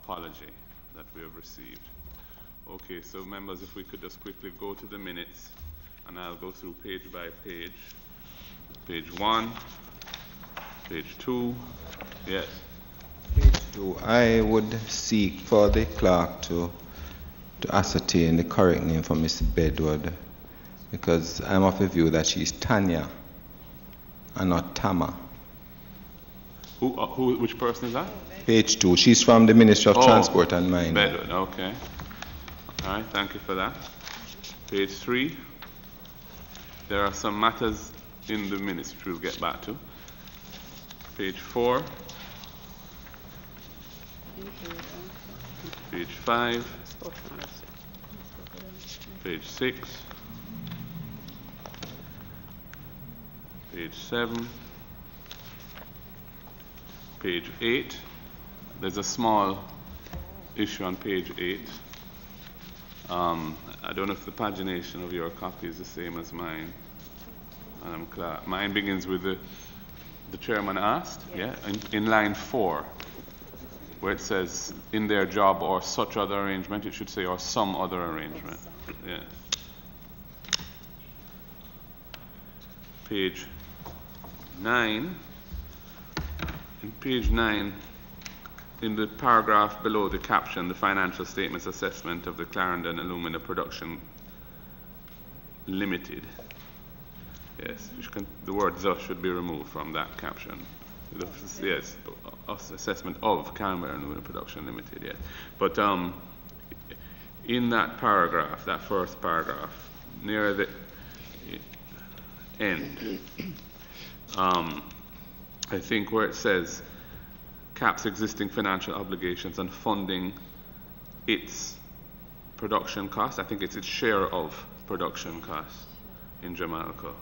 apology that we have received. Okay, so members, if we could just quickly go to the minutes, and I'll go through page by page. Page 1, page 2, yes. Page 2, I would seek for the clerk to ascertain the correct name for Mr. Bedward, because I'm of the view that she's Tanya and not Tama. Which person is that? Page 2, she's from the Ministry of Transport and Mines. Bedward, okay. All right, thank you for that. Page 3, there are some matters in the minutes which we'll get back to. Page 4, page 5, page 6, page 7, page 8. There's a small issue on page 8. I don't know if the pagination of your copy is the same as mine. Madam Clerk. Mine begins with the chairman asked, yes. Yeah, in line 4, where it says in their job or such other arrangement, it should say or some other arrangement. Yes. Page 9. In page 9, in the paragraph below the caption, the financial statements assessment of the Clarendon Alumina Production Limited. Yes, the word "the" should be removed from that caption. Yes, assessment of Clarendon Alumina Production Limited. Yes, but in that paragraph, that first paragraph, near the end, I think where it says CAP's existing financial obligations and funding its production costs, I think it's its share of production costs in Jamaica.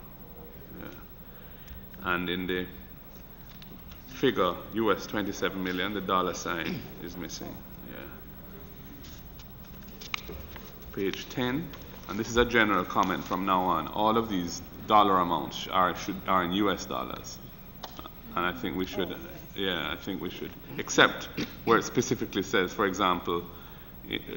Yeah. And in the figure, US 27 million, the dollar sign is missing. Yeah. Page 10, and this is a general comment from now on. All of these dollar amounts are in US dollars. And I think we should, yeah, I think we should, except where it specifically says, for example,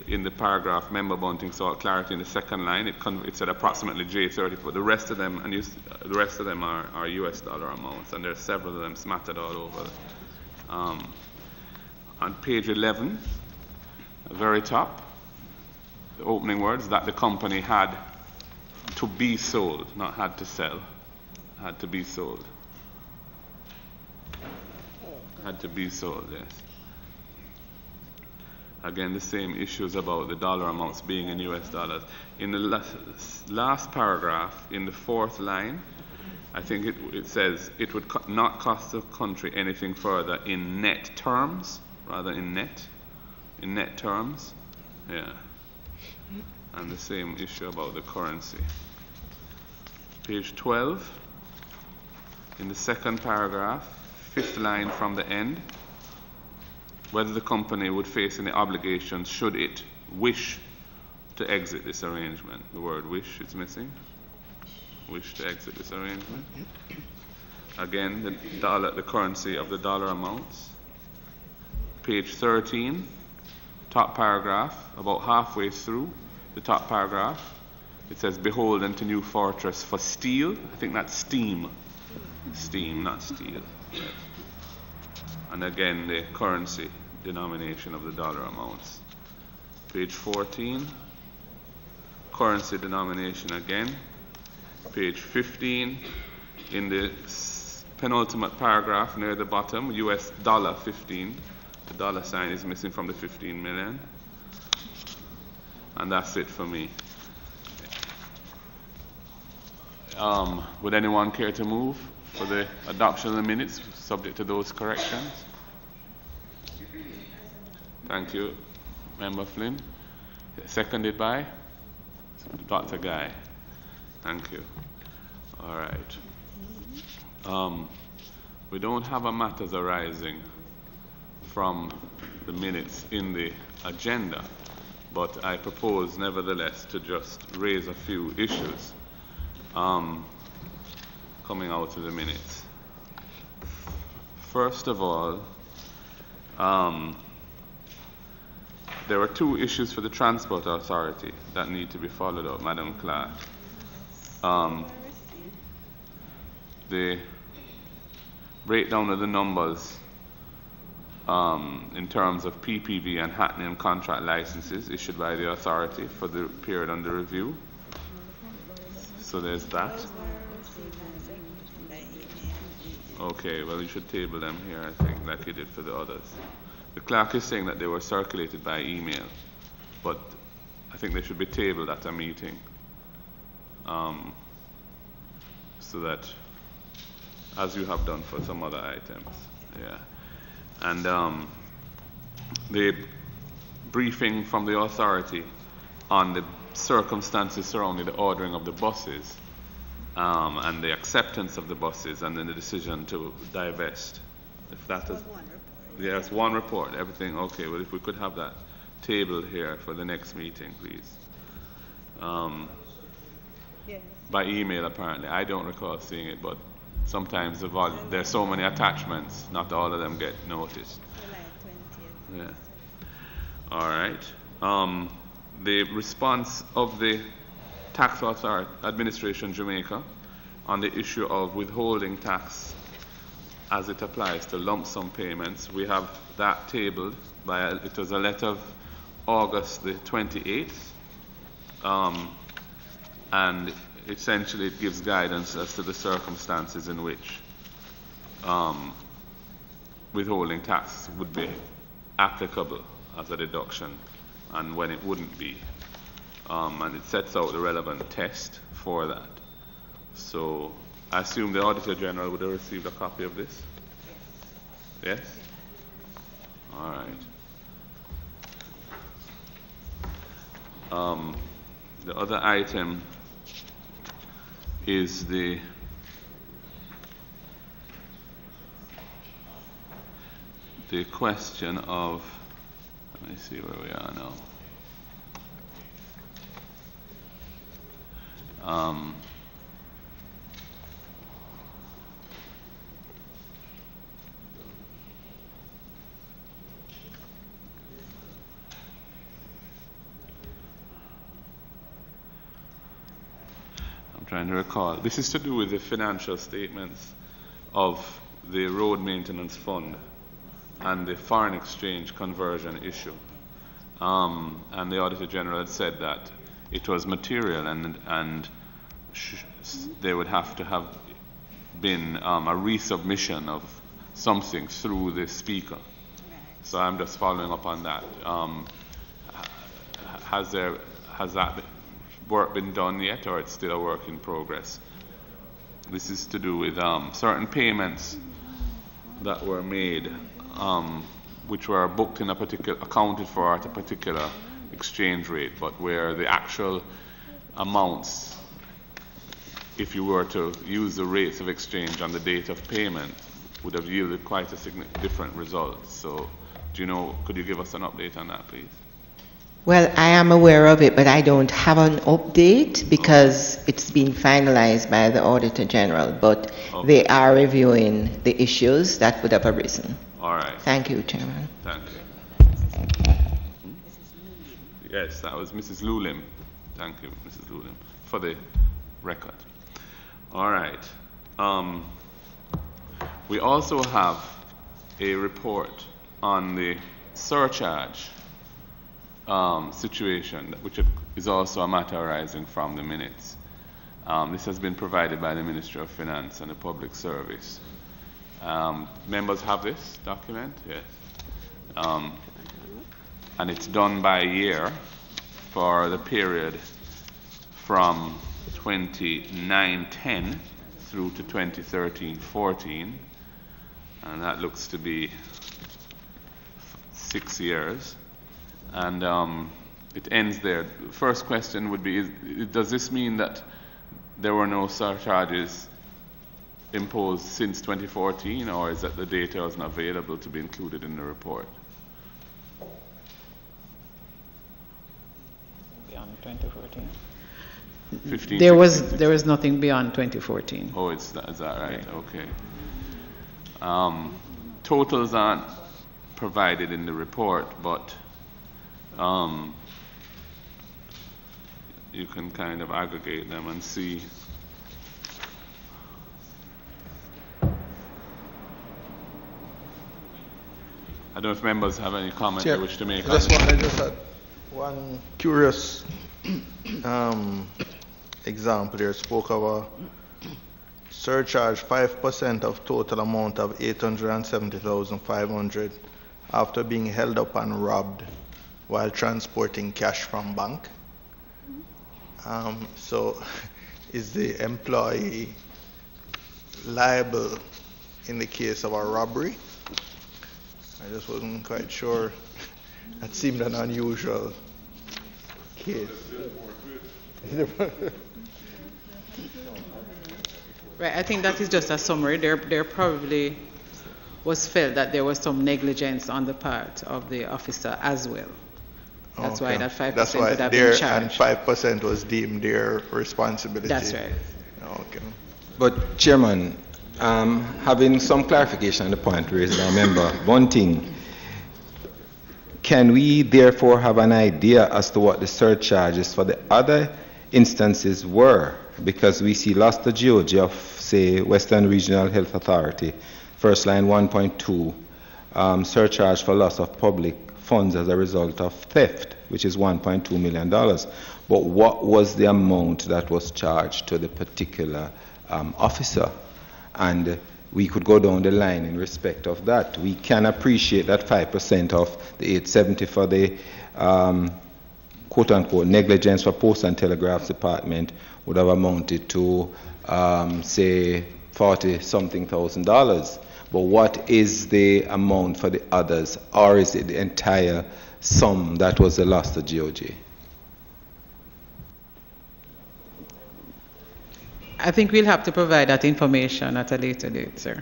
in the paragraph, member Bunting sought clarity in the second line, it said approximately J30, but the rest of them, the rest of them are US dollar amounts, and there are several of them scattered all over. On page 11, at the very top, the opening words, that the company had to be sold, not had to sell, had to be sold. Had to be sold, yes. Again, the same issues about the dollar amounts being in US dollars. In the last paragraph, in the fourth line, I think it says it would not cost the country anything further in net terms, rather in net terms. Yeah. And the same issue about the currency. Page 12, in the second paragraph, fifth line from the end, whether the company would face any obligations should it wish to exit this arrangement. The word wish is missing. Wish to exit this arrangement. Again, the currency of the dollar amounts. Page 13, top paragraph, about halfway through the top paragraph, it says beholden to new fortress for steel. I think that's steam. Steam, not steel. Yes. And again, the currency denomination of the dollar amounts. Page 14, currency denomination again. Page 15, in the penultimate paragraph near the bottom, US dollar 15. The dollar sign is missing from the 15 million. And that's it for me. Would anyone care to move for the adoption of the minutes, subject to those corrections? Thank you, Member Flynn. Seconded by Dr. Guy. Thank you. All right. We don't have a matters arising from the minutes in the agenda, but I propose nevertheless to just raise a few issues coming out of the minutes. First of all, there were two issues for the Transport Authority that need to be followed up, Madam Clerk. The breakdown of the numbers in terms of PPV and hat name contract licenses issued by the authority for the period under review. So there's that. Okay, well, you should table them here, I think, like you did for the others. The clerk is saying that they were circulated by email, but I think they should be tabled at a meeting, so that, as you have done for some other items, yeah. And the briefing from the authority on the circumstances surrounding the ordering of the buses, and the acceptance of the buses, and then the decision to divest. If that is, yes, one report, everything. Okay, well, if we could have that tabled here for the next meeting, please. Yes. By email, apparently. I don't recall seeing it, but sometimes there's so many attachments, not all of them get noticed. July 20th. Yeah. All right. The response of the Tax Authority Administration Jamaica on the issue of withholding tax as it applies to lump sum payments, we have that tabled by it was a letter of August the 28th, and essentially it gives guidance as to the circumstances in which withholding tax would be applicable as a deduction and when it wouldn't be. And it sets out the relevant test for that. So I assume the Auditor General would have received a copy of this? Yes? All right. The other item is the question of, let me see where we are now. I'm trying to recall. This is to do with the financial statements of the Road Maintenance Fund and the foreign exchange conversion issue. And the Auditor General had said that it was material and there would have to have been a resubmission of something through the Speaker. So I'm just following up on that. Has that work been done yet, or it's still a work in progress? This is to do with certain payments that were made, which were booked in a particular, accounted for at a particular exchange rate, but where the actual amounts, if you were to use the rates of exchange on the date of payment, would have yielded quite a different result. So, do you know, could you give us an update on that, please? Well, I am aware of it, but I don't have an update because it's been finalized by the Auditor General, but they are reviewing the issues that would have arisen. All right. Thank you, Chairman. Thank you. Yes, that was Mrs. Lulim. Thank you, Mrs. Lulim, for the record. All right. We also have a report on the surcharge situation, which is also a matter arising from the minutes. This has been provided by the Ministry of Finance and the Public Service. Members have this document? Yes. And it's done by year for the period from 29-10 through to 2013-14, and that looks to be 6 years. And it ends there. The first question would be, does this mean that there were no surcharges imposed since 2014, or is that the data wasn't available to be included in the report? Beyond 2014. 15, There 16, was nothing beyond 2014. Oh, is that right? Okay. Totals aren't provided in the report, but you can kind of aggregate them and see. I don't know if members have any comment they wish to make on I this. just had one curious example here. Spoke of a surcharge 5% of total amount of 870,500 after being held up and robbed while transporting cash from bank. So is the employee liable in the case of a robbery? I just wasn't quite sure. That seemed an unusual case. Right, I think that is just a summary. There probably was felt that there was some negligence on the part of the officer as well. That's why that 5% would have been charged. And 5% was deemed their responsibility. That's right. Okay. But Chairman, having some clarification on the point raised by member Bunting, can we therefore have an idea as to what the surcharges for the other instances were? Because we see loss to GOG of, say, Western Regional Health Authority, first line 1.2, surcharge for loss of public funds as a result of theft, which is $1.2 million. But what was the amount that was charged to the particular officer? And we could go down the line in respect of that. We can appreciate that 5% of the 870 for the quote-unquote negligence for Post and Telegraph Department would have amounted to, say, $40-something thousand. But what is the amount for the others, or is it the entire sum that was the loss to GOG? I think we'll have to provide that information at a later date, sir.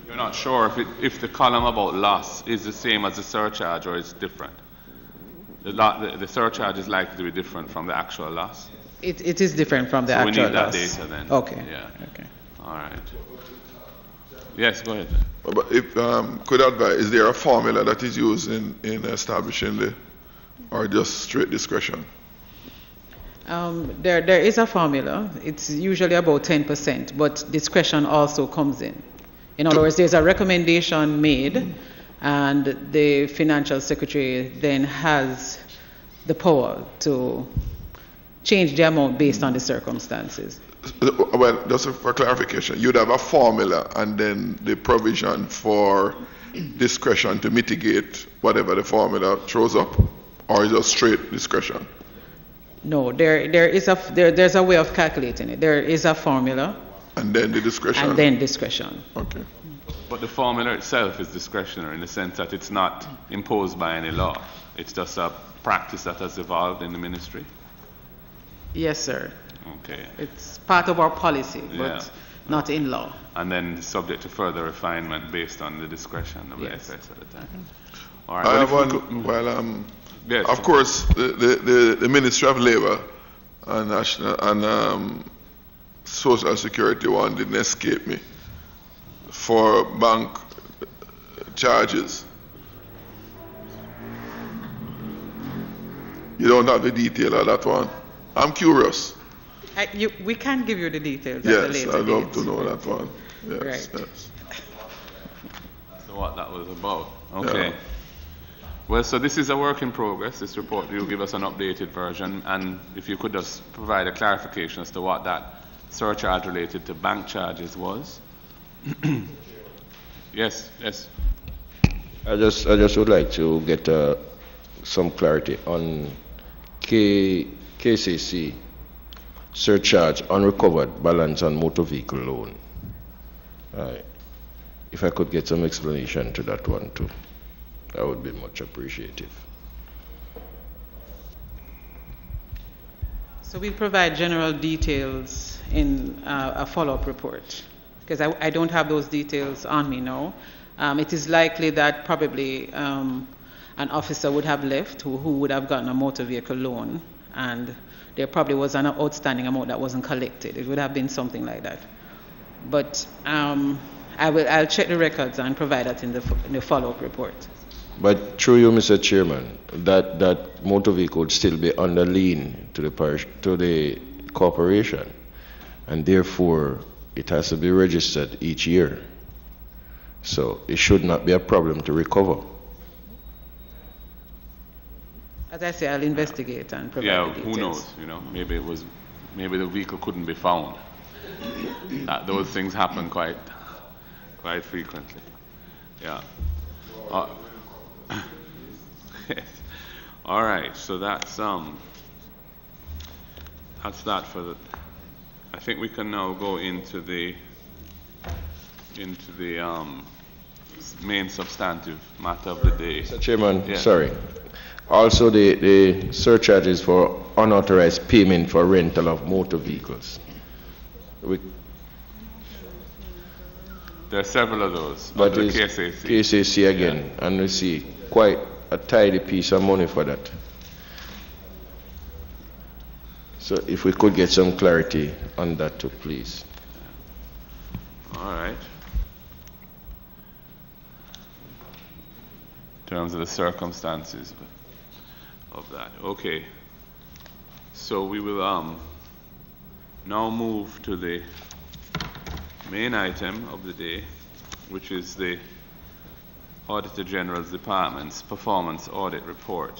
You're not sure if the column about loss is the same as the surcharge or it's different? The surcharge is likely to be different from the actual loss? It is different from the so actual we need loss. that data then. Okay. Yeah. Okay. All right. Yes, go ahead. But if could advise, is there a formula that is used in establishing the, or just straight discretion? There is a formula. It's usually about 10%, but discretion also comes in. In other words, there's a recommendation made, and the financial secretary then has the power to change the amount based on the circumstances. Well, just for clarification, you'd have a formula and then the provision for discretion to mitigate whatever the formula throws up, or is it straight discretion? No, there's a way of calculating it. There is a formula. And then the discretion. And then discretion. Okay. But the formula itself is discretionary in the sense that it's not imposed by any law. It's just a practice that has evolved in the ministry. Yes, sir. Okay. It's part of our policy, but not in law. And then subject to further refinement based on the discretion of the FS at the time. All right. I have one. Yes. Of course, the Ministry of Labour and National and Social Security one didn't escape me for bank charges. You don't have the detail of that one. I'm curious. We can give you the details. Yes, at a later I'd love date. to know that one. Yes, Right. yes. So what that was about. Okay. Yeah. Well, so this is a work in progress. This report will give us an updated version, and if you could just provide a clarification as to what that surcharge related to bank charges was. Yes. I just would like to get some clarity on KCC surcharge unrecovered balance on motor vehicle loan. If I could get some explanation to that one too, that would be much appreciated. So we'll provide general details in a follow-up report, because I don't have those details on me now. It is likely that probably an officer would have left who would have gotten a motor vehicle loan, and there probably was an outstanding amount that wasn't collected. It would have been something like that. But I'll check the records and provide that in the follow-up report. But through you, Mr. Chairman, that motor vehicle would still be under lien to the corporation, and therefore it has to be registered each year. So it should not be a problem to recover. As I say, I'll investigate and provide the details. Who knows? You know, maybe the vehicle couldn't be found. Those things happen quite frequently. Yeah. All right. So that's that for the. I think we can now go into the main substantive matter of the day. Mr. Chairman, sorry. Also, the surcharges for unauthorized payment for rental of motor vehicles. There are several of those. But under it's KSAC. KSAC again, and we see quite a tidy piece of money for that. So if we could get some clarity on that too, please. All right. In terms of the circumstances of that. Okay. So we will now move to the main item of the day, which is the Auditor General's Department's performance audit report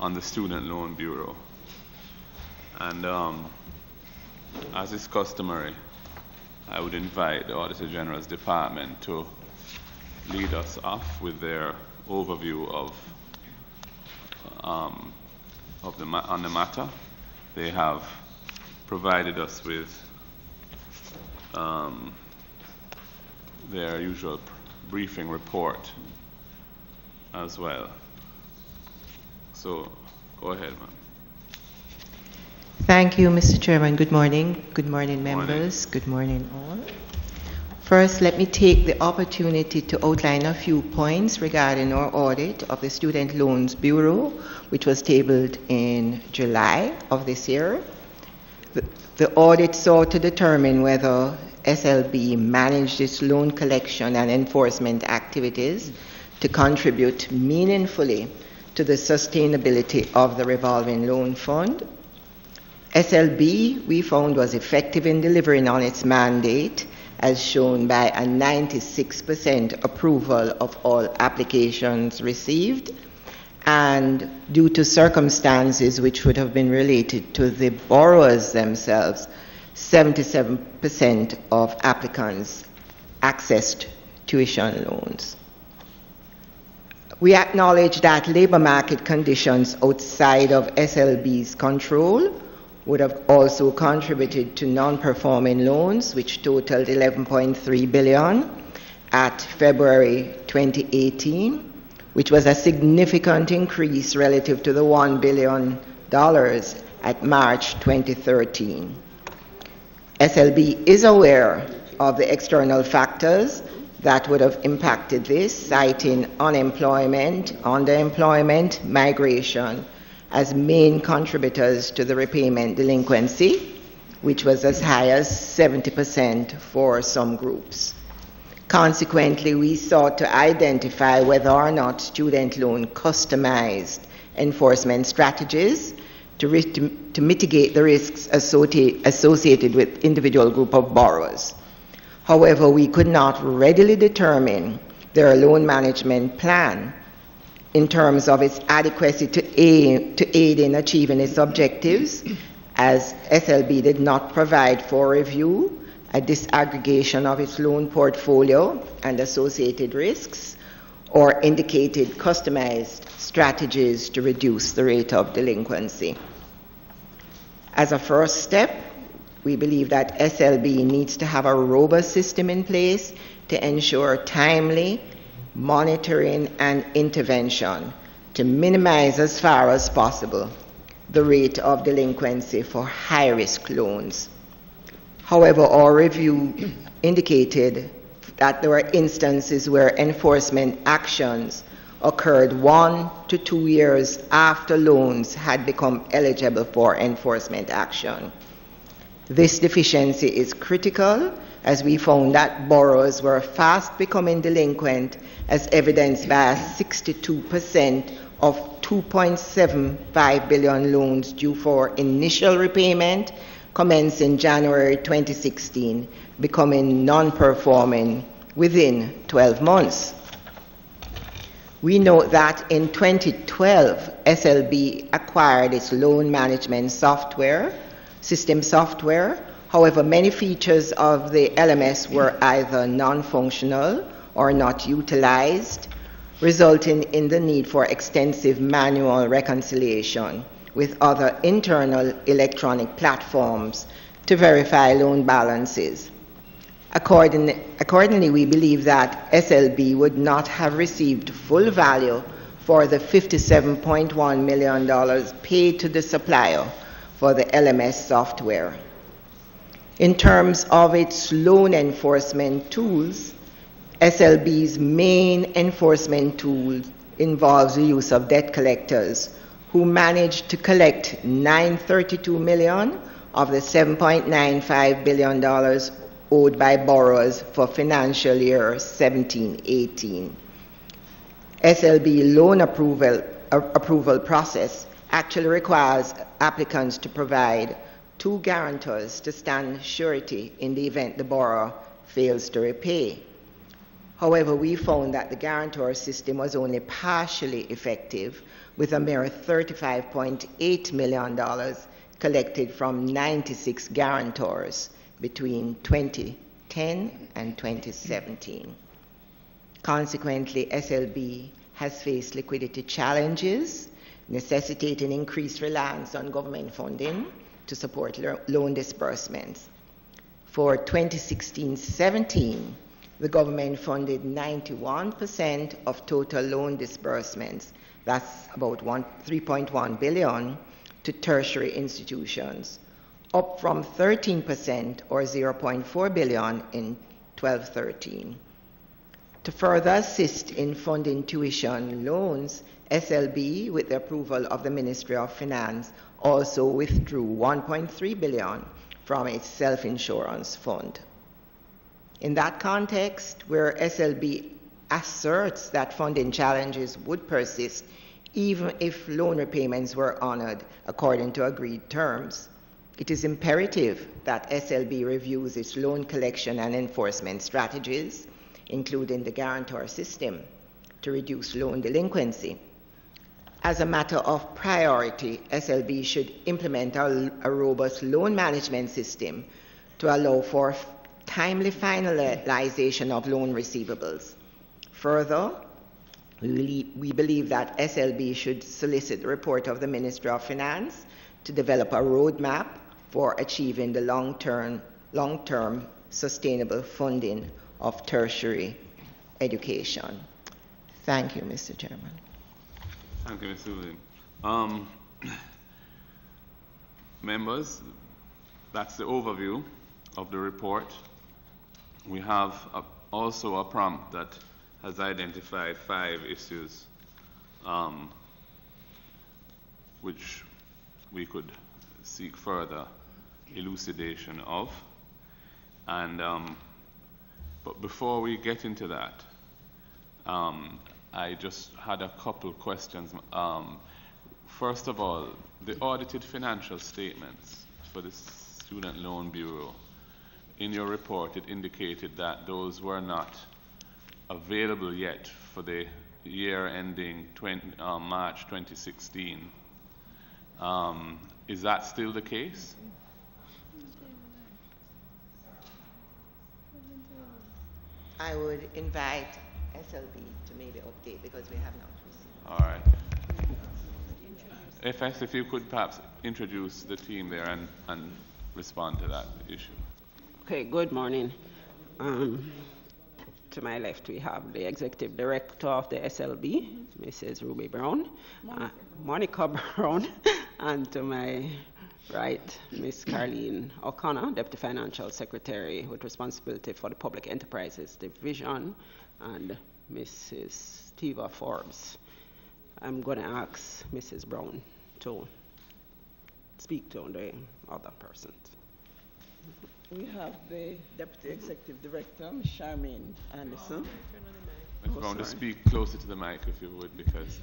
on the Student Loan Bureau. And as is customary, I would invite the Auditor General's Department to lead us off with their overview on the matter. They have provided us with their usual briefing report as well. So go ahead, ma'am. Thank you, Mr. Chairman. Good morning. Good morning, members. Good morning, all. First, let me take the opportunity to outline a few points regarding our audit of the Student Loans Bureau, which was tabled in July of this year. The audit sought to determine whether SLB managed its loan collection and enforcement activities to contribute meaningfully to the sustainability of the revolving loan fund. SLB, we found, was effective in delivering on its mandate, as shown by a 96% approval of all applications received, and due to circumstances which would have been related to the borrowers themselves, 77% of applicants accessed tuition loans. We acknowledge that labor market conditions outside of SLB's control would have also contributed to non-performing loans, which totaled $11.3 billion at February 2018, which was a significant increase relative to the $1 billion at March 2013. SLB is aware of the external factors that would have impacted this, citing unemployment, underemployment, migration as main contributors to the repayment delinquency, which was as high as 70% for some groups. Consequently, we sought to identify whether or not student loan customized enforcement strategies to mitigate the risks associated with individual group of borrowers. However, we could not readily determine their loan management plan in terms of its adequacy to aid in achieving its objectives, as SLB did not provide for review a disaggregation of its loan portfolio and associated risks, or indicated customized strategies to reduce the rate of delinquency. As a first step, we believe that SLB needs to have a robust system in place to ensure timely monitoring and intervention to minimize as far as possible the rate of delinquency for high-risk loans. However, our review indicated that there were instances where enforcement actions occurred 1 to 2 years after loans had become eligible for enforcement action. This deficiency is critical, as we found that borrowers were fast becoming delinquent, as evidenced by a 62% of 2.75 billion loans due for initial repayment commencing January 2016, becoming non-performing within 12 months. We note that in 2012, SLB acquired its loan management system software. However, many features of the LMS were either non-functional or not utilized, resulting in the need for extensive manual reconciliation with other internal electronic platforms to verify loan balances. Accordingly, we believe that SLB would not have received full value for the $57.1 million paid to the supplier for the LMS software. In terms of its loan enforcement tools, SLB's main enforcement tool involves the use of debt collectors, who managed to collect $932 million of the $7.95 billion owed by borrowers for financial year 17-18. SLB loan approval process actually requires applicants to provide 2 guarantors to stand surety in the event the borrower fails to repay. However, we found that the guarantor system was only partially effective, with a mere $35.8 million collected from 96 guarantors between 2010 and 2017. Consequently, SLB has faced liquidity challenges, necessitating increased reliance on government funding to support loan disbursements. For 2016-17, the government funded 91% of total loan disbursements, that's about $3.1 billion, to tertiary institutions, up from 13% or $0.4 billion in 12-13. To further assist in funding tuition loans, SLB, with the approval of the Ministry of Finance, also withdrew $1.3 billion from its self-insurance fund. In that context, where SLB asserts that funding challenges would persist even if loan repayments were honored according to agreed terms, it is imperative that SLB reviews its loan collection and enforcement strategies, including the guarantor system, to reduce loan delinquency. As a matter of priority, SLB should implement a robust loan management system to allow for timely finalization of loan receivables. Further, we believe that SLB should solicit the report of the Ministry of Finance to develop a roadmap for achieving the long-term sustainable funding of tertiary education. Thank you, Mr. Chairman. Thank you, Ms. William. Members, that's the overview of the report. We have also a prompt that has identified 5 issues which we could seek further elucidation of. And but before we get into that, I just had a couple questions. First of all, the audited financial statements for the Student Loan Bureau, in your report it indicated that those were not available yet for the year ending March 2016. Is that still the case? I would invite SLB to maybe update because we have not received. All right. If you could perhaps introduce the team there and respond to that issue. Okay, good morning. To my left, we have the Executive Director of the SLB, Mrs. Ruby Brown, Monica Brown, and to my right, Ms. Carleen O'Connor, Deputy Financial Secretary with responsibility for the Public Enterprises Division, and Mrs. Tiva Forbes. I'm going to ask Mrs. Brown to speak to the other persons. We have the Deputy Executive Director, Ms. Charmaine Anderson. If you want to speak closer to the mic, if you would, because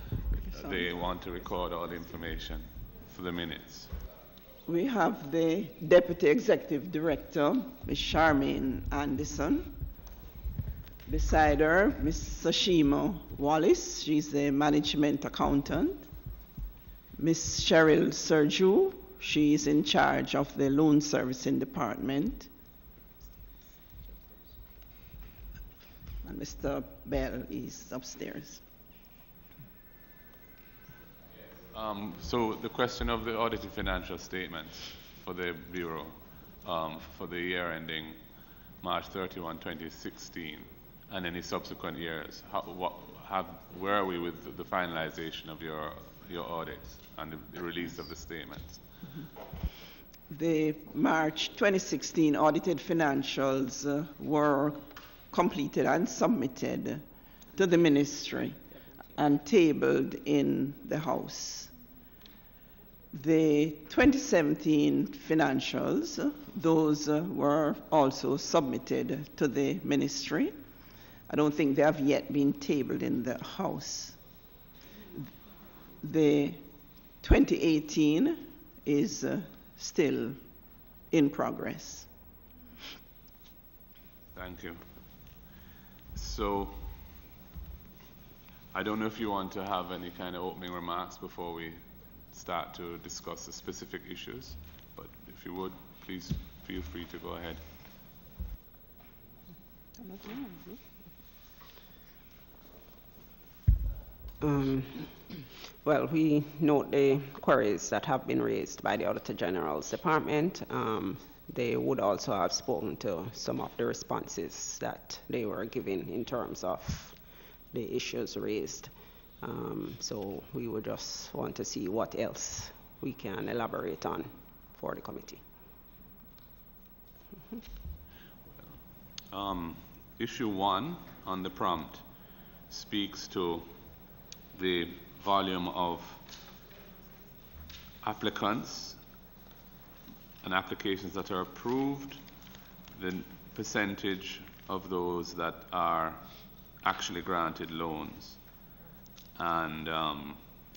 they want to record all the information for the minutes. We have the Deputy Executive Director, Ms. Charmaine Anderson. Beside her, Ms. Sashima Wallace, she's the Management Accountant. Ms. Cheryl Serju, she is in charge of the Loan Servicing Department. And Mr. Bell is upstairs. So the question of the audited financial statements for the Bureau for the year ending March 31, 2016, and any subsequent years, where are we with the finalization of your audits and the release of the statements? The March 2016 audited financials were completed and submitted to the ministry and tabled in the House. The 2017 financials, those were also submitted to the ministry. I don't think they have yet been tabled in the House. The 2018 is still in progress. Thank you. So, I don't know if you want to have any kind of opening remarks before we start to discuss the specific issues, but if you would, please feel free to go ahead. Well, we note the queries that have been raised by the Auditor General's Department. They would also have spoken to some of the responses that they were giving in terms of the issues raised. So we would just want to see what else we can elaborate on for the committee. Issue 1 on the prompt speaks to the volume of applicants and applications that are approved, the percentage of those that are actually granted loans, and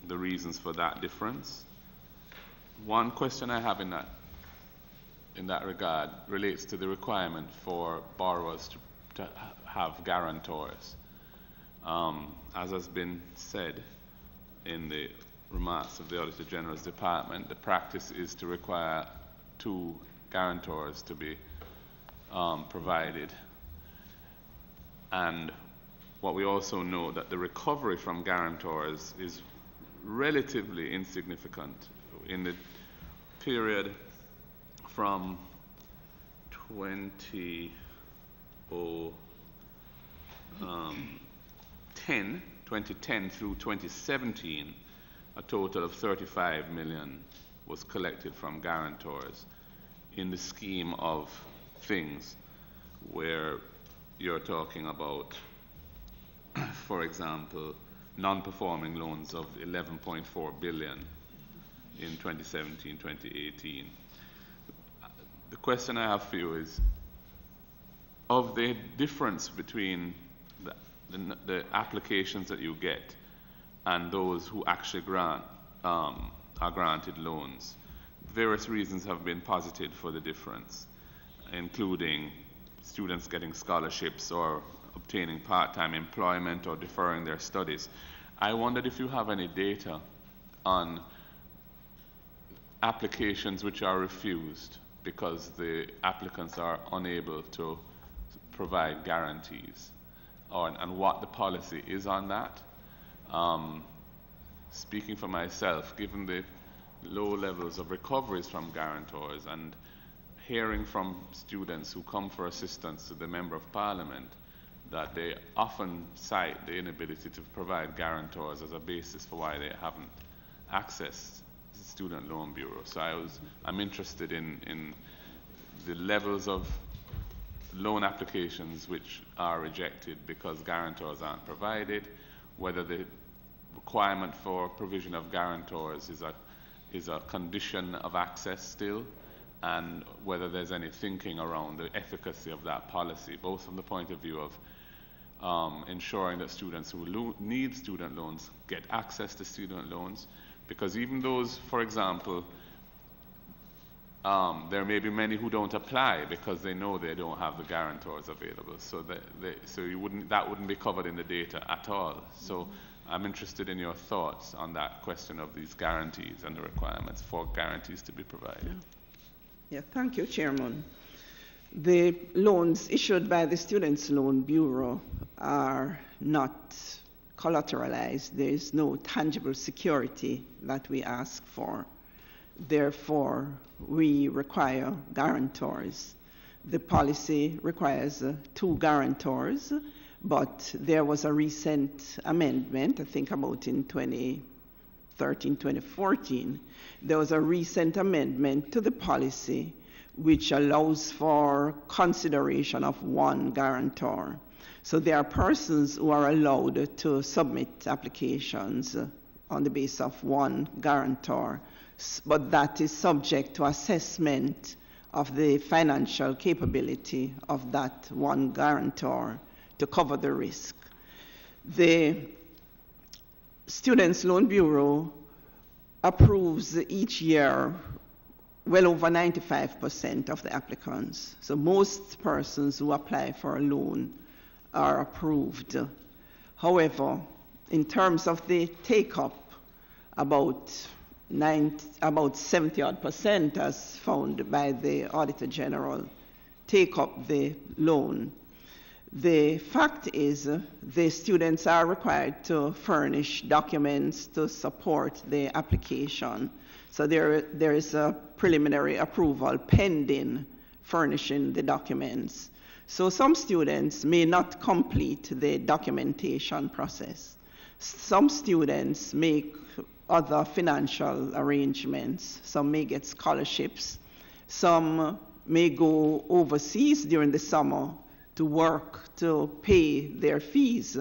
the reasons for that difference. One question I have in that regard relates to the requirement for borrowers to have guarantors. As has been said in the remarks of the Auditor General's Department, the practice is to require 2 guarantors to be provided. And what we also know that the recovery from guarantors is relatively insignificant. In the period from 2010 through 2017, a total of 35 million was collected from guarantors in the scheme of things where you're talking about, for example, non-performing loans of 11.4 billion in 2017-2018. The question I have for you is, of the difference between the applications that you get and those who actually are granted loans, various reasons have been posited for the difference, including students getting scholarships or obtaining part-time employment or deferring their studies. I wondered if you have any data on applications which are refused because the applicants are unable to provide guarantees, and what the policy is on that. Speaking for myself, given the low levels of recoveries from guarantors and hearing from students who come for assistance to the Member of Parliament that they often cite the inability to provide guarantors as a basis for why they haven't accessed the Student Loan Bureau. So I'm interested in the levels of loan applications which are rejected because guarantors aren't provided, whether the requirement for provision of guarantors is a condition of access still, and whether there's any thinking around the efficacy of that policy, both from the point of view of ensuring that students who need student loans get access to student loans, because even those, for example, there may be many who don't apply because they know they don't have the guarantors available, so that wouldn't be covered in the data at all. So I'm interested in your thoughts on that question of these guarantees and the requirements for guarantees to be provided. Yeah, thank you, Chairman. The loans issued by the Students' Loan Bureau are not collateralized. There is no tangible security that we ask for. Therefore, we require guarantors. The policy requires 2 guarantors, but there was a recent amendment, I think about in 2013, 2014. There was a recent amendment to the policy which allows for consideration of 1 guarantor. So there are persons who are allowed to submit applications on the basis of 1 guarantor, but that is subject to assessment of the financial capability of that 1 guarantor to cover the risk. The Students' Loan Bureau approves each year well over 95% of the applicants. So most persons who apply for a loan are approved. However, in terms of the take-up, about 70% as found by the Auditor General take up the loan. The fact is the students are required to furnish documents to support the application. So there is a preliminary approval pending furnishing the documents. So some students may not complete the documentation process. Some students make other financial arrangements. Some may get scholarships. Some may go overseas during the summer to work to pay their fees.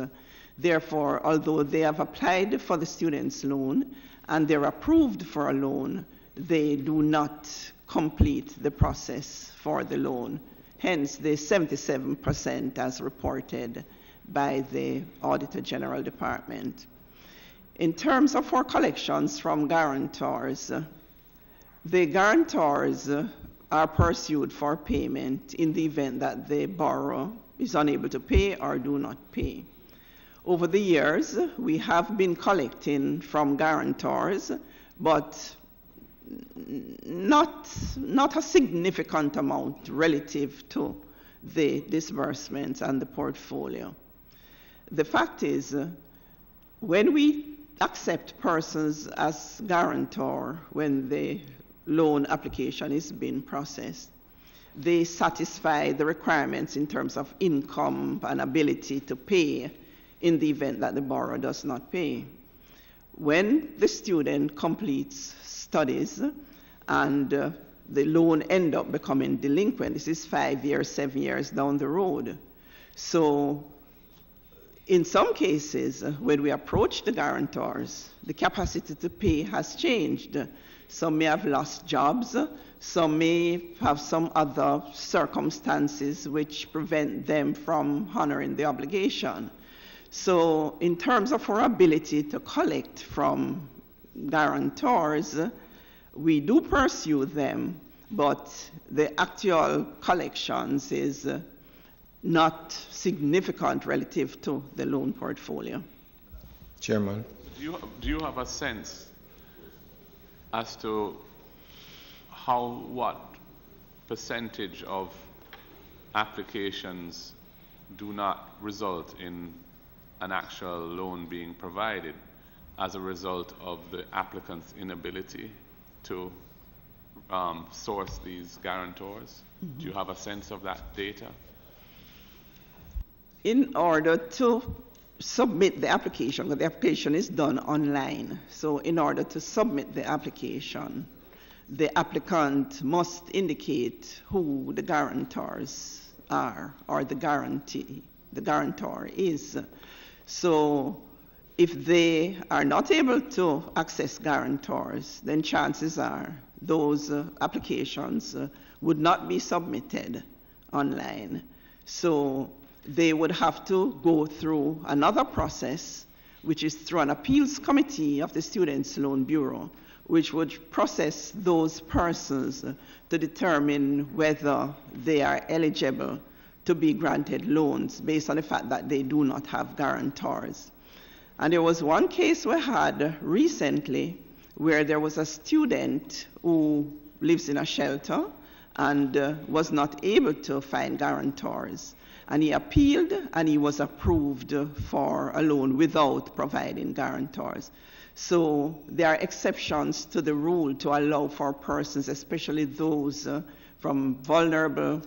Therefore, although they have applied for the student's loan and they're approved for a loan, they do not complete the process for the loan. Hence the 77% as reported by the Auditor General Department. In terms of our collections from guarantors, the guarantors are pursued for payment in the event that the borrower is unable to pay or do not pay. Over the years, we have been collecting from guarantors, but not a significant amount relative to the disbursements and the portfolio. The fact is, when we accept persons as guarantor when the loan application is being processed, they satisfy the requirements in terms of income and ability to pay in the event that the borrower does not pay. When the student completes studies and the loan ends up becoming delinquent, this is 5 years, 7 years down the road. So in some cases, when we approach the guarantors, the capacity to pay has changed. Some may have lost jobs. Some may have some other circumstances which prevent them from honoring the obligation. So in terms of our ability to collect from guarantors, we do pursue them, but the actual collections is not significant relative to the loan portfolio. Chairman. Do you have a sense as to what percentage of applications do not result in an actual loan being provided as a result of the applicant's inability to source these guarantors? Mm-hmm. Do you have a sense of that data? In order to submit the application, because the application is done online, so in order to submit the application, the applicant must indicate who the guarantors are or the guarantor is. So if they are not able to access guarantors, then chances are those applications would not be submitted online. So they would have to go through another process, which is through an appeals committee of the Students' Loan Bureau, which would process those persons to determine whether they are eligible to be granted loans based on the fact that they do not have guarantors. And there was one case we had recently where there was a student who lives in a shelter and was not able to find guarantors. And he appealed and he was approved for a loan without providing guarantors. So there are exceptions to the rule to allow for persons, especially those from vulnerable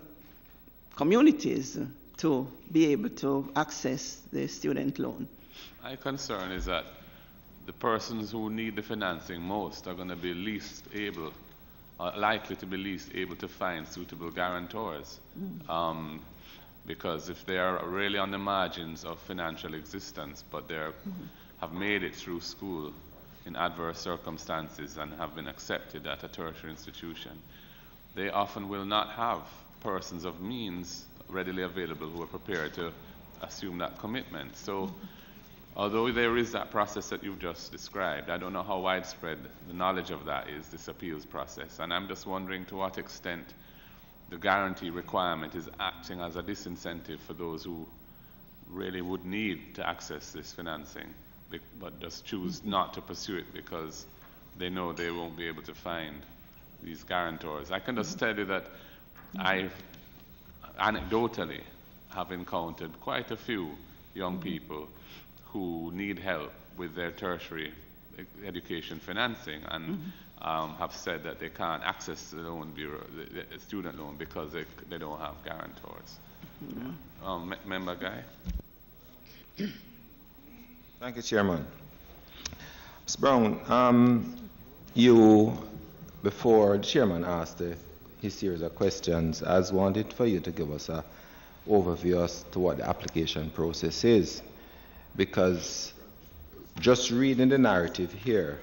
communities, to be able to access the student loan. My concern is that the persons who need the financing most are going to be least able, likely to be least able to find suitable guarantors. Because if they are really on the margins of financial existence, but they have made it through school in adverse circumstances and have been accepted at a tertiary institution, they often will not have persons of means readily available who are prepared to assume that commitment. So although there is that process that you've just described, I don't know how widespread the knowledge of that is, this appeals process. And I'm just wondering to what extent the guarantee requirement is acting as a disincentive for those who really would need to access this financing, but just choose not to pursue it because they know they won't be able to find these guarantors. I can just tell you that I anecdotally have encountered quite a few young people who need help with their tertiary education financing and have said that they can't access the loan bureau, the student loan, because they don't have guarantors. Member Guy? Thank you, Chairman. Ms. Brown, you, before the Chairman asked his series of questions, I wanted for you to give us an overview as to what the application process is. Because just reading the narrative here,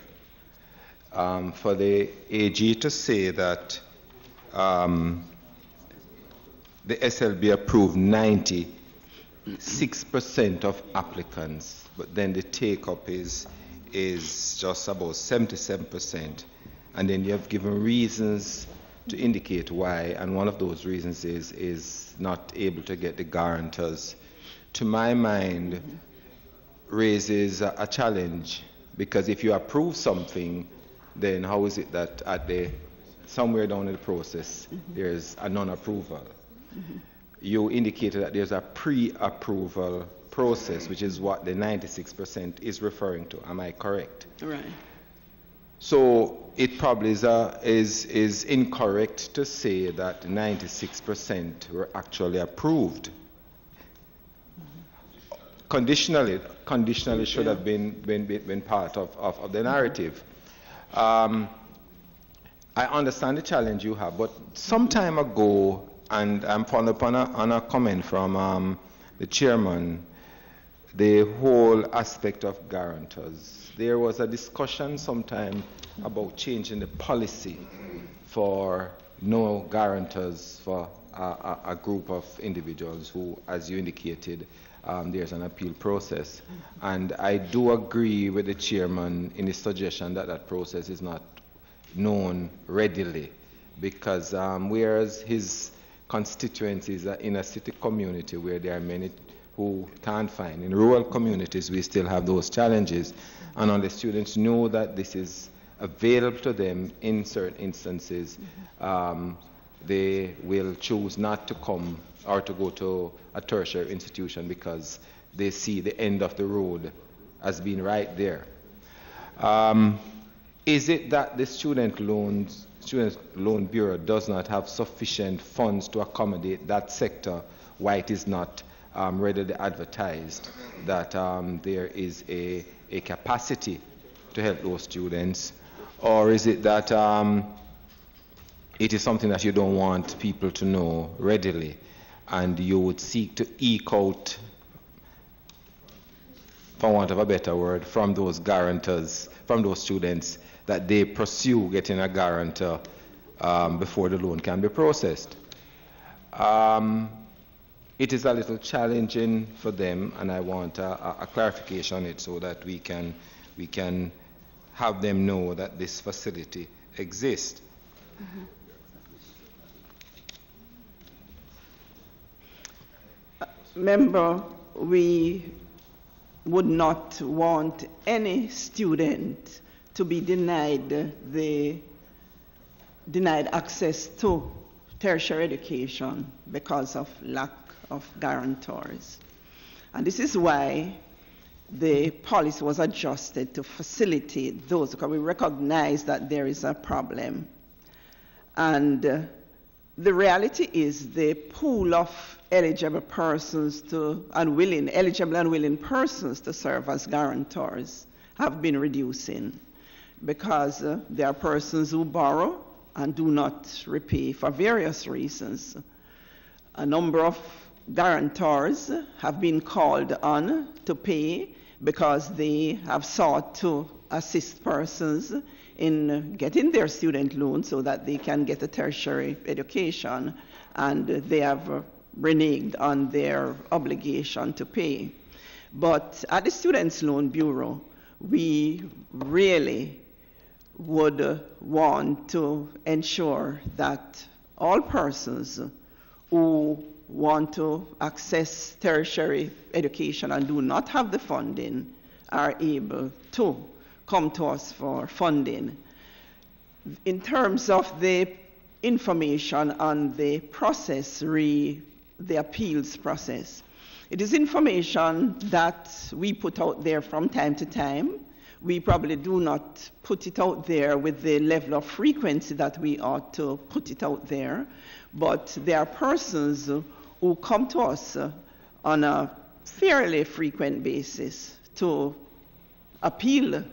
for the AG to say that the SLB approved 96% of applicants, but then the take-up is just about 77%, and then you have given reasons to indicate why, and one of those reasons is not able to get the guarantors. To my mind, raises a challenge, because if you approve something, then how is it that somewhere down in the process there's a non-approval? You indicated that there's a pre-approval process, which is what the 96% is referring to. Am I correct? Right. So it probably is incorrect to say that 96% were actually approved. Conditionally should have been part of the narrative. I understand the challenge you have, but some time ago, and I'm following up on a comment from the chairman, the whole aspect of guarantors. There was a discussion sometime about changing the policy for no guarantors for a group of individuals who, as you indicated, there's an appeal process. And I do agree with the chairman in his suggestion that that process is not known readily, because whereas his constituencies are in a city community where there are many who can't find. In rural communities, we still have those challenges. And unless students know that this is available to them in certain instances, they will choose not to come or to go to a tertiary institution because they see the end of the road as being right there. Is it that the Student Loan Bureau does not have sufficient funds to accommodate that sector, why it is not readily advertised that there is a capacity to help those students? Or is it that it is something that you don't want people to know readily, and you would seek to eke out, for want of a better word, from those guarantors, from those students, that they pursue getting a guarantor before the loan can be processed. It is a little challenging for them, and I want a clarification on it so that we can have them know that this facility exists. Member, we would not want any student to be denied access to tertiary education because of lack of guarantors. And this is why the policy was adjusted to facilitate those, because we recognize that there is a problem. And the reality is the pool of eligible and willing persons to serve as guarantors have been reducing, because there are persons who borrow and do not repay for various reasons. A number of guarantors have been called on to pay because they have sought to assist persons in getting their student loan so that they can get a tertiary education, and they have reneged on their obligation to pay. But at the Students' Loan Bureau, we really would want to ensure that all persons who want to access tertiary education and do not have the funding are able to come to us for funding. In terms of the information on the process, the appeals process, it is information that we put out there from time to time. We probably do not put it out there with the level of frequency that we ought to put it out there, but there are persons who come to us on a fairly frequent basis to appeal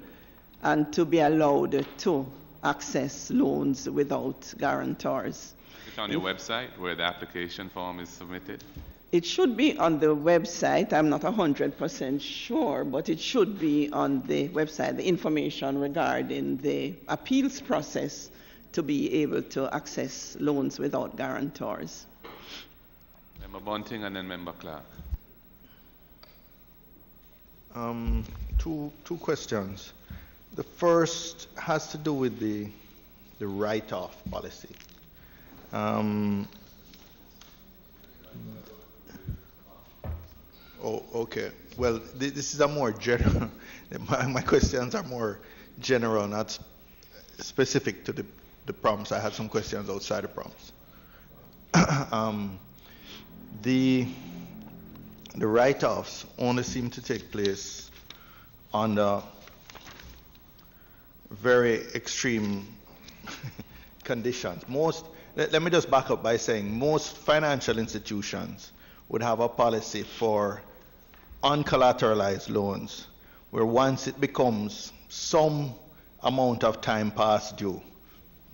and to be allowed to access loans without guarantors. Is it on your website where the application form is submitted? It should be on the website. I'm not 100% sure, but it should be on the website, the information regarding the appeals process to be able to access loans without guarantors. Member Bunting and then Member Clark. Two questions. The first has to do with the write-off policy. Okay. Well, this is a more general. My questions are more general, not specific to the prompts. I had some questions outside the prompts. The write-offs only seem to take place under very extreme conditions. Let me just back up by saying most financial institutions would have a policy for uncollateralized loans, where once it becomes some amount of time past due,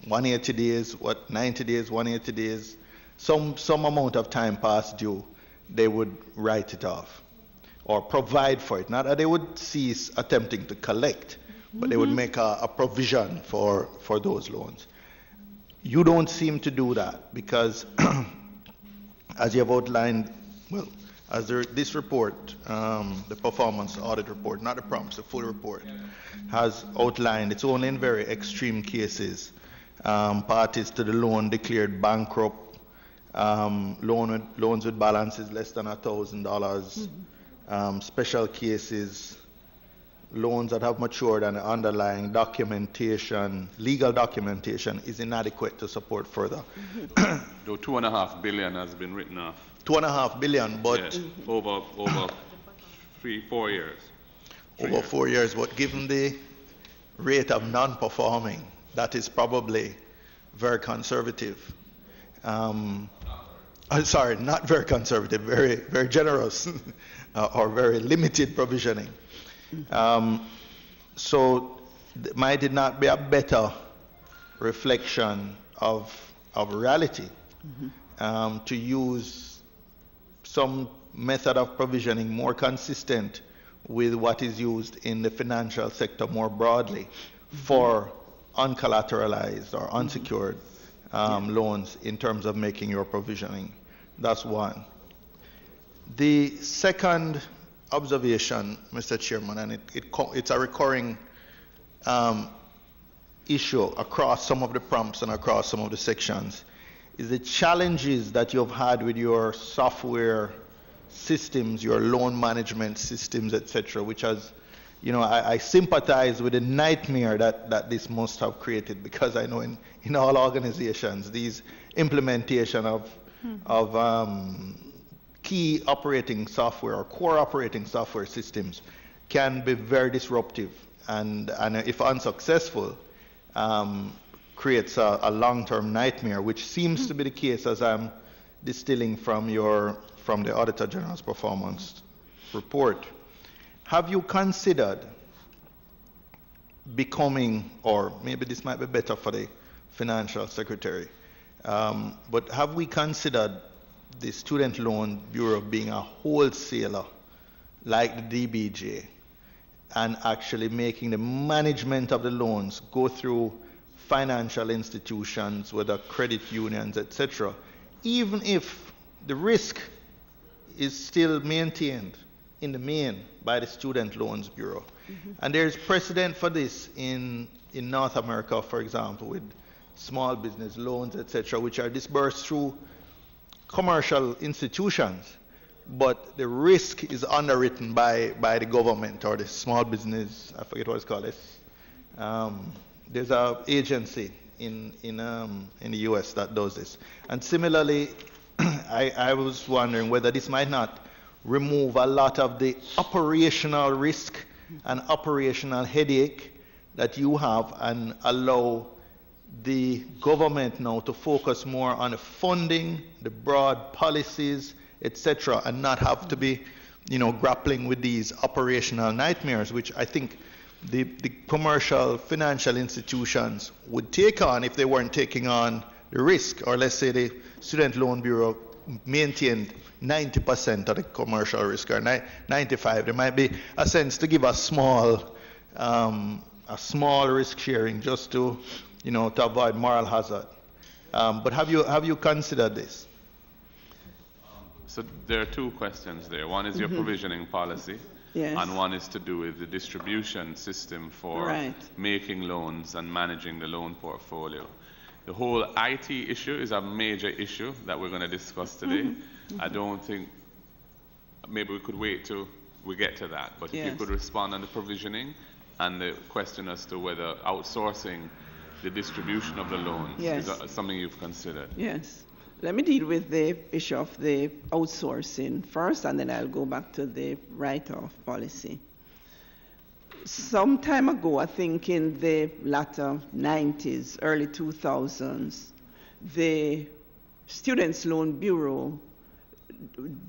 180 days, 90 days, 180 days, some amount of time past due, they would write it off or provide for it. Not that they would cease attempting to collect, but they would make a provision for those loans. You don't seem to do that because, as you have outlined, well, as this report, the performance audit report, not the prompts, the full report, has outlined, it's only in very extreme cases, parties to the loan declared bankrupt, loans with balances less than $1,000, special cases, loans that have matured and the underlying documentation, legal documentation, is inadequate to support further. Though $2.5 billion has been written off. $2.5 billion, but over 4 years. Over 4 years, but given the rate of non-performing, that is probably very conservative. Sorry, not very conservative, very, very generous or very limited provisioning. So might it not be a better reflection of reality to use some method of provisioning more consistent with what is used in the financial sector more broadly for uncollateralized or unsecured loans in terms of making your provisioning. That's one. The second observation, Mr. Chairman, and it's a recurring issue across some of the prompts and across some of the sections, is the challenges that you've had with your software systems, your loan management systems, etc., which has, I sympathize with the nightmare that this must have created, because I know in all organizations, these implementation of key operating software or core operating software systems can be very disruptive, and if unsuccessful, creates a long-term nightmare, which seems to be the case as I'm distilling from the Auditor General's performance report. Have you considered becoming, or maybe this might be better for the Financial Secretary, but have we considered the Student Loan Bureau being a wholesaler like the DBJ, and actually making the management of the loans go through financial institutions, whether credit unions, etc., even if the risk is still maintained in the main by the Student Loans Bureau? And there's precedent for this in North America, for example, with small business loans, etc., which are disbursed through commercial institutions, but the risk is underwritten by the government or the small business, I forget what it's called. There's an agency in the US that does this. And similarly, I was wondering whether this might not remove a lot of the operational risk and operational headache that you have, and allow the government now to focus more on the funding, the broad policies, etc., and not have to be, grappling with these operational nightmares, which I think the commercial financial institutions would take on if they weren't taking on the risk. Or let's say the Student Loan Bureau maintained 90% of the commercial risk, or 95%. There might be a sense to give a small risk sharing just to avoid moral hazard. But have you considered this? So there are two questions there. One is your provisioning policy, Yes. and one is to do with the distribution system for making loans and managing the loan portfolio. The whole IT issue is a major issue that we're going to discuss today. I don't think, maybe we could wait till we get to that, but if you could respond on the provisioning and the question as to whether outsourcing the distribution of the loans is something you've considered. Yes. Let me deal with the issue of the outsourcing first, and then I'll go back to the write-off policy. Some time ago, I think in the latter 90s, early 2000s, the Students' Loan Bureau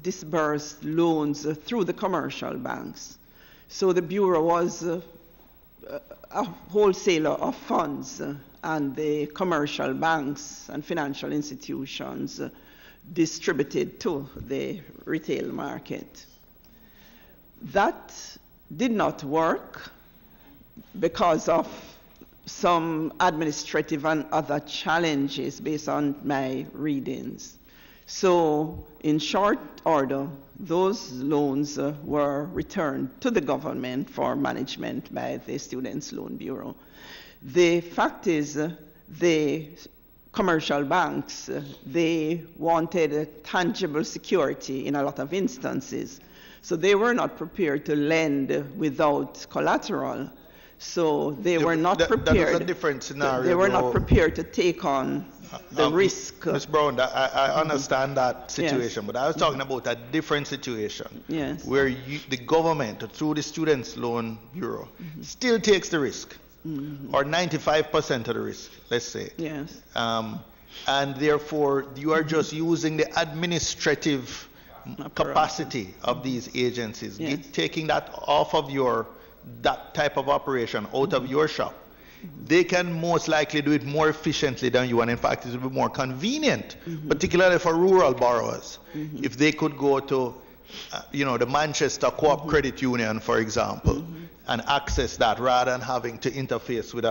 disbursed loans through the commercial banks. So the Bureau was a wholesaler of funds, and the commercial banks and financial institutions distributed to the retail market. That did not work because of some administrative and other challenges based on my readings. So in short order, those loans were returned to the government for management by the Students' Loan Bureau. The fact is, the commercial banks, they wanted tangible security in a lot of instances. So they were not prepared to lend without collateral. So they were not prepared. That was a different scenario. They were not prepared to take on the risk. Ms. Brown, I understand that situation, but I was talking about a different situation where the government, through the Students' Loan Bureau, still takes the risk, or 95% of the risk, let's say. Yes. And therefore, you are just using the administrative capacity of these agencies, taking that off of that type of operation out of your shop. They can most likely do it more efficiently than you, and in fact it will be more convenient, particularly for rural borrowers, if they could go to the Manchester Co-op Credit Union, for example, and access that rather than having to interface with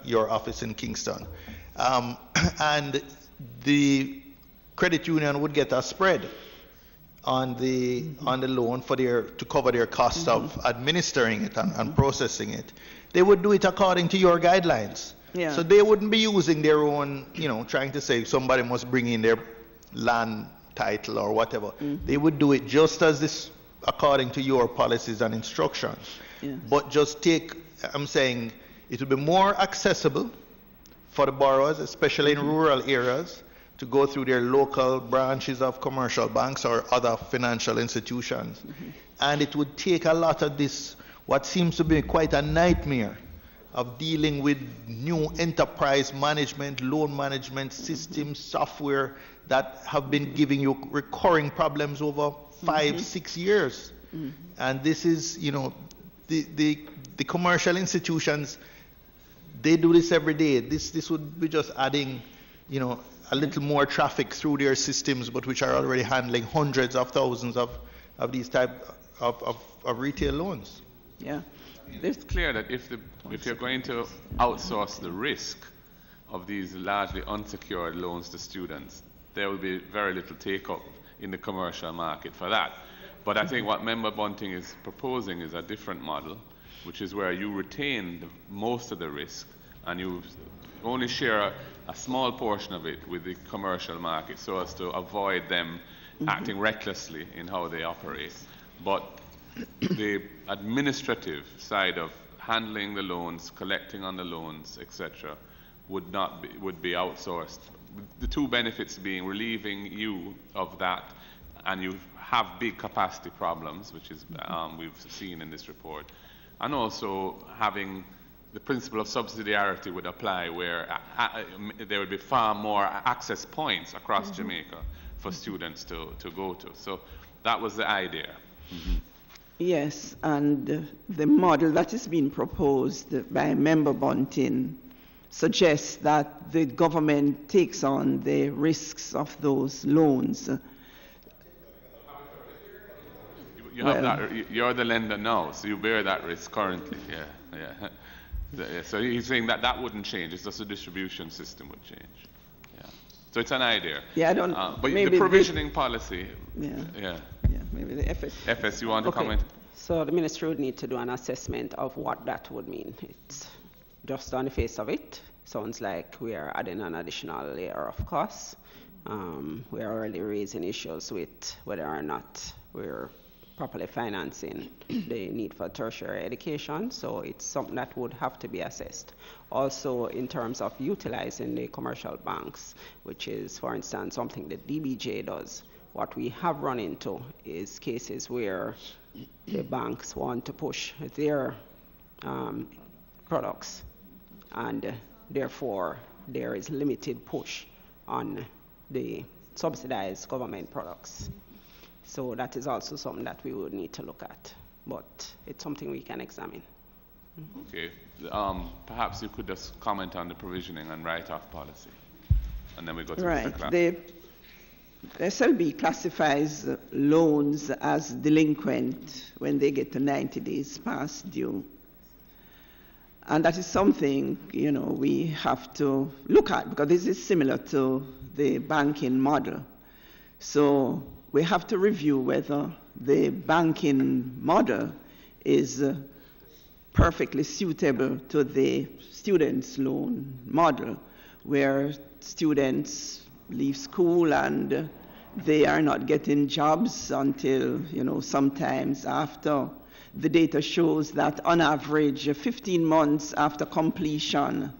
your office in Kingston. And the credit union would get a spread on the loan to cover their cost of administering it and processing it. They would do it according to your guidelines. Yeah. So they wouldn't be using their own, trying to say somebody must bring in their land title or whatever. They would do it just as this, according to your policies and instructions. Yes. But just I'm saying it will be more accessible for the borrowers, especially in rural areas, to go through their local branches of commercial banks or other financial institutions. And it would take a lot of this, what seems to be quite a nightmare, of dealing with new enterprise management, loan management systems, software that have been giving you recurring problems over 5-6 years. And this is, the commercial institutions, they do this every day. This would be just adding, a little more traffic through their systems, but which are already handling hundreds of thousands of these type of retail loans. Yeah. It's clear that if you're going to outsource the risk of these largely unsecured loans to students, there will be very little take-up in the commercial market for that. But I think what Member Bunting is proposing is a different model, which is where you retain most of the risk and you only share a small portion of it with the commercial market so as to avoid them acting recklessly in how they operate. But the administrative side of handling the loans, collecting on the loans, etc., would be outsourced. The two benefits being relieving you of that, and you have big capacity problems, which is we've seen in this report, and also having the principle of subsidiarity would apply, where there would be far more access points across Jamaica for students to go to. So that was the idea. Yes, and the model that is being proposed by Member Bunting suggests that the government takes on the risks of those loans. You're the lender now, so you bear that risk currently. Yeah. So he's saying that wouldn't change. It's just the distribution system would change. Yeah. So it's an idea. Yeah, I don't. But the provisioning policy. Yeah, maybe the FS. FS, you want to comment? So the ministry would need to do an assessment of what that would mean. It's just on the face of it, sounds like we are adding an additional layer of costs. We are already raising issues with whether or not we're properly financing the need for tertiary education, so it's something that would have to be assessed. Also, in terms of utilizing the commercial banks, which is, for instance, something that DBJ does, what we have run into is cases where the banks want to push their products, and therefore there is limited push on the subsidized government products. So that is also something that we would need to look at, but it's something we can examine. Okay. Perhaps you could just comment on the provisioning and write-off policy, and then we go to Mr. Clark. The SLB classifies loans as delinquent when they get to 90 days past due. And that is something, we have to look at, because this is similar to the banking model. So we have to review whether the banking model is perfectly suitable to the students' loan model, where students leave school and they are not getting jobs until, sometimes after. The data shows that on average, 15 months after completion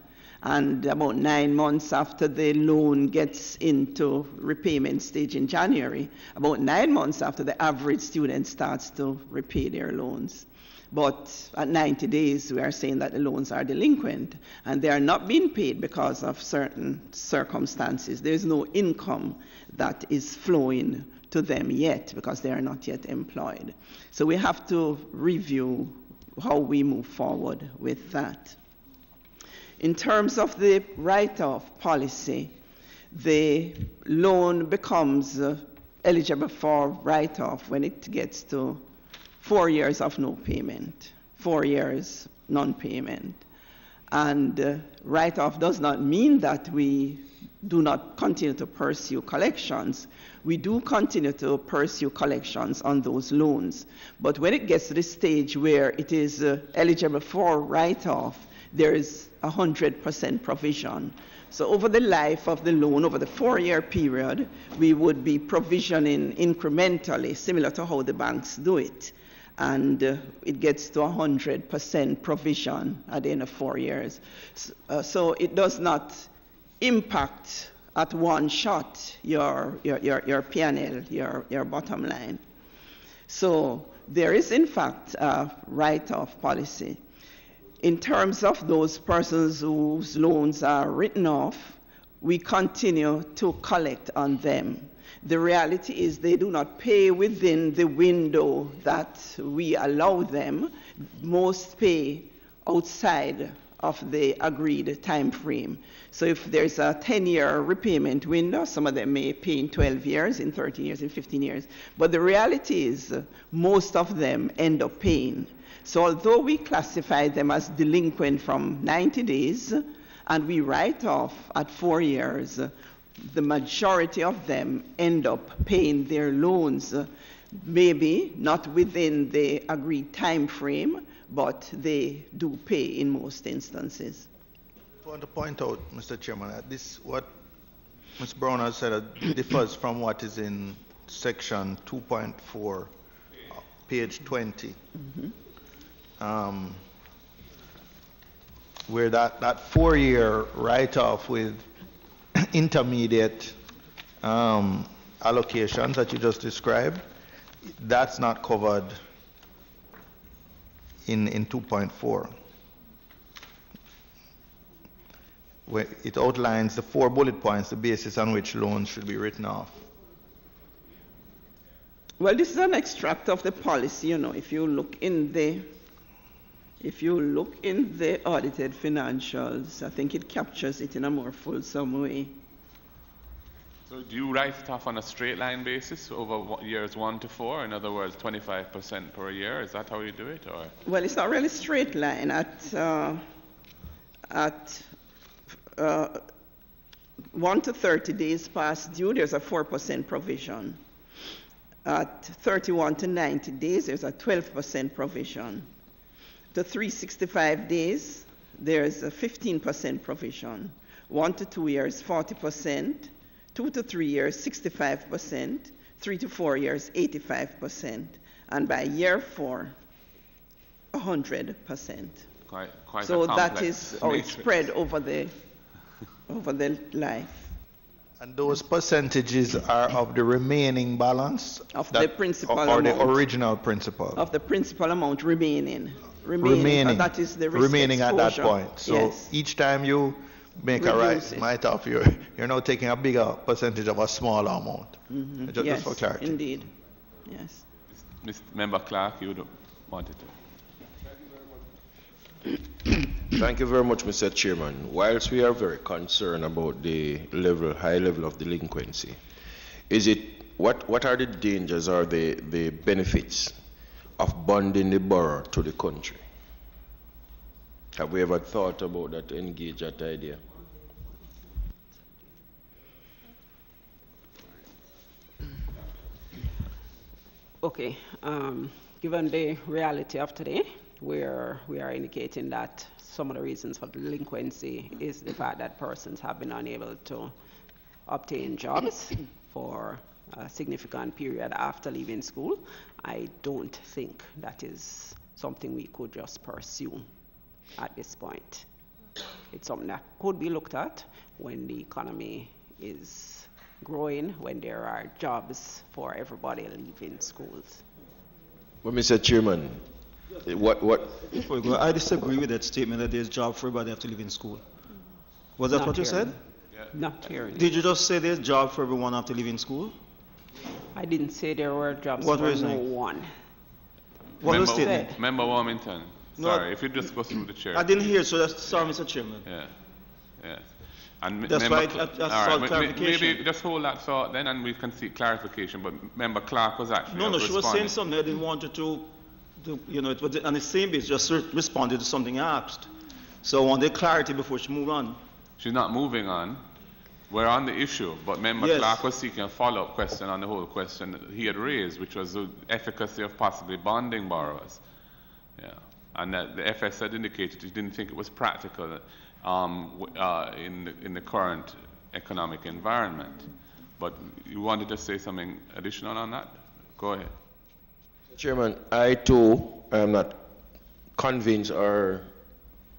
and about 9 months after the loan gets into repayment stage in January, about 9 months after the average student starts to repay their loans. But at 90 days, we are saying that the loans are delinquent and they are not being paid because of certain circumstances. There is no income that is flowing to them yet because they are not yet employed. So we have to review how we move forward with that. In terms of the write-off policy, the loan becomes eligible for write-off when it gets to 4 years of no payment, 4 years non-payment. And write-off does not mean that we do not continue to pursue collections. We do continue to pursue collections on those loans. But when it gets to the stage where it is eligible for write-off, there is 100% provision. So over the life of the loan, over the 4-year period, we would be provisioning incrementally, similar to how the banks do it. And it gets to 100% provision at the end of 4 years. So it does not impact at one shot your P&L, your bottom line. So there is, in fact, a write-off policy. In terms of those persons whose loans are written off, we continue to collect on them. The reality is they do not pay within the window that we allow them. Most pay outside of the agreed time frame. So if there's a 10-year repayment window, some of them may pay in 12 years, in 13 years, in 15 years. But the reality is most of them end up paying. So although we classify them as delinquent from 90 days and we write off at 4 years, the majority of them end up paying their loans, maybe not within the agreed time frame, but they do pay in most instances. I want to point out, Mr. Chairman, that this, what Ms. Brown has said, differs from what is in section 2.4, page 20, where that 4-year write-off with intermediate allocations that you just described, that's not covered in 2.4. Where it outlines the 4 bullet points, the basis on which loans should be written off. Well, this is an extract of the policy. You know, if you look in the audited financials, I think it captures it in a more fulsome way. So do you write it off on a straight line basis over years 1 to 4? In other words, 25% per year. Is that how you do it, or? Well, it's not really straight line. At 1 to 30 days past due, there's a 4% provision. At 31 to 90 days, there's a 12% provision. To 365 days, there's a 15% provision. 1 to 2 years, 40%. 2 to 3 years, 65%. 3 to 4 years, 85%. And by year 4, 100%. Quite so that is how it's spread over the life. And those percentages are of the remaining balance? Of the principal or amount. the original principal? Of the principal amount remaining. That is the risk remaining exposure. At that point. So yes. Each time you make Reduce a write-off, you're now taking a bigger percentage of a smaller amount. Mm-hmm. Just for clarity. Indeed. Yes. Mr. Member Clark, you would want it to. Thank you very much, Mr. Chairman. Whilst we are very concerned about the high level of delinquency, what are the dangers or the benefits of bonding the borough to the country? Have we ever thought about that, to engage that idea? Okay, given the reality of today, where we are indicating that some of the reasons for delinquency is the fact that persons have been unable to obtain jobs for a significant period after leaving school, I don't think that is something we could just pursue at this point. It's something that could be looked at when the economy is growing, when there are jobs for everybody leaving schools. Well, Mr. Chairman, Before you go, I disagree with that statement that there's job for everybody after leaving school. Was that what you said? Yeah. Not hearing. Did you just say there's job for everyone after leaving school? I didn't say there were jobs What for were you no saying? one. What was the statement? Member Warmington. No, Sorry, if you just go through the chair. I didn't hear, so that's sorry, Mr. Chairman. Yeah. Yes. And That's why I sought clarification. Maybe just hold that thought then, and we can seek clarification. But Member Clark was actually No, she was responding. saying something. I didn't want her to, you know, it was on the same basis, just responded to something I asked. So I wanted clarity before she moved on. She's not moving on. We're on the issue, but member Yes. Clark was seeking a follow-up question on the whole question that he had raised, which was the efficacy of possibly bonding borrowers. Yeah, and that the FS had indicated he didn't think it was practical in the current economic environment. But you wanted to say something additional on that? Go ahead. Chairman, I too am not convinced or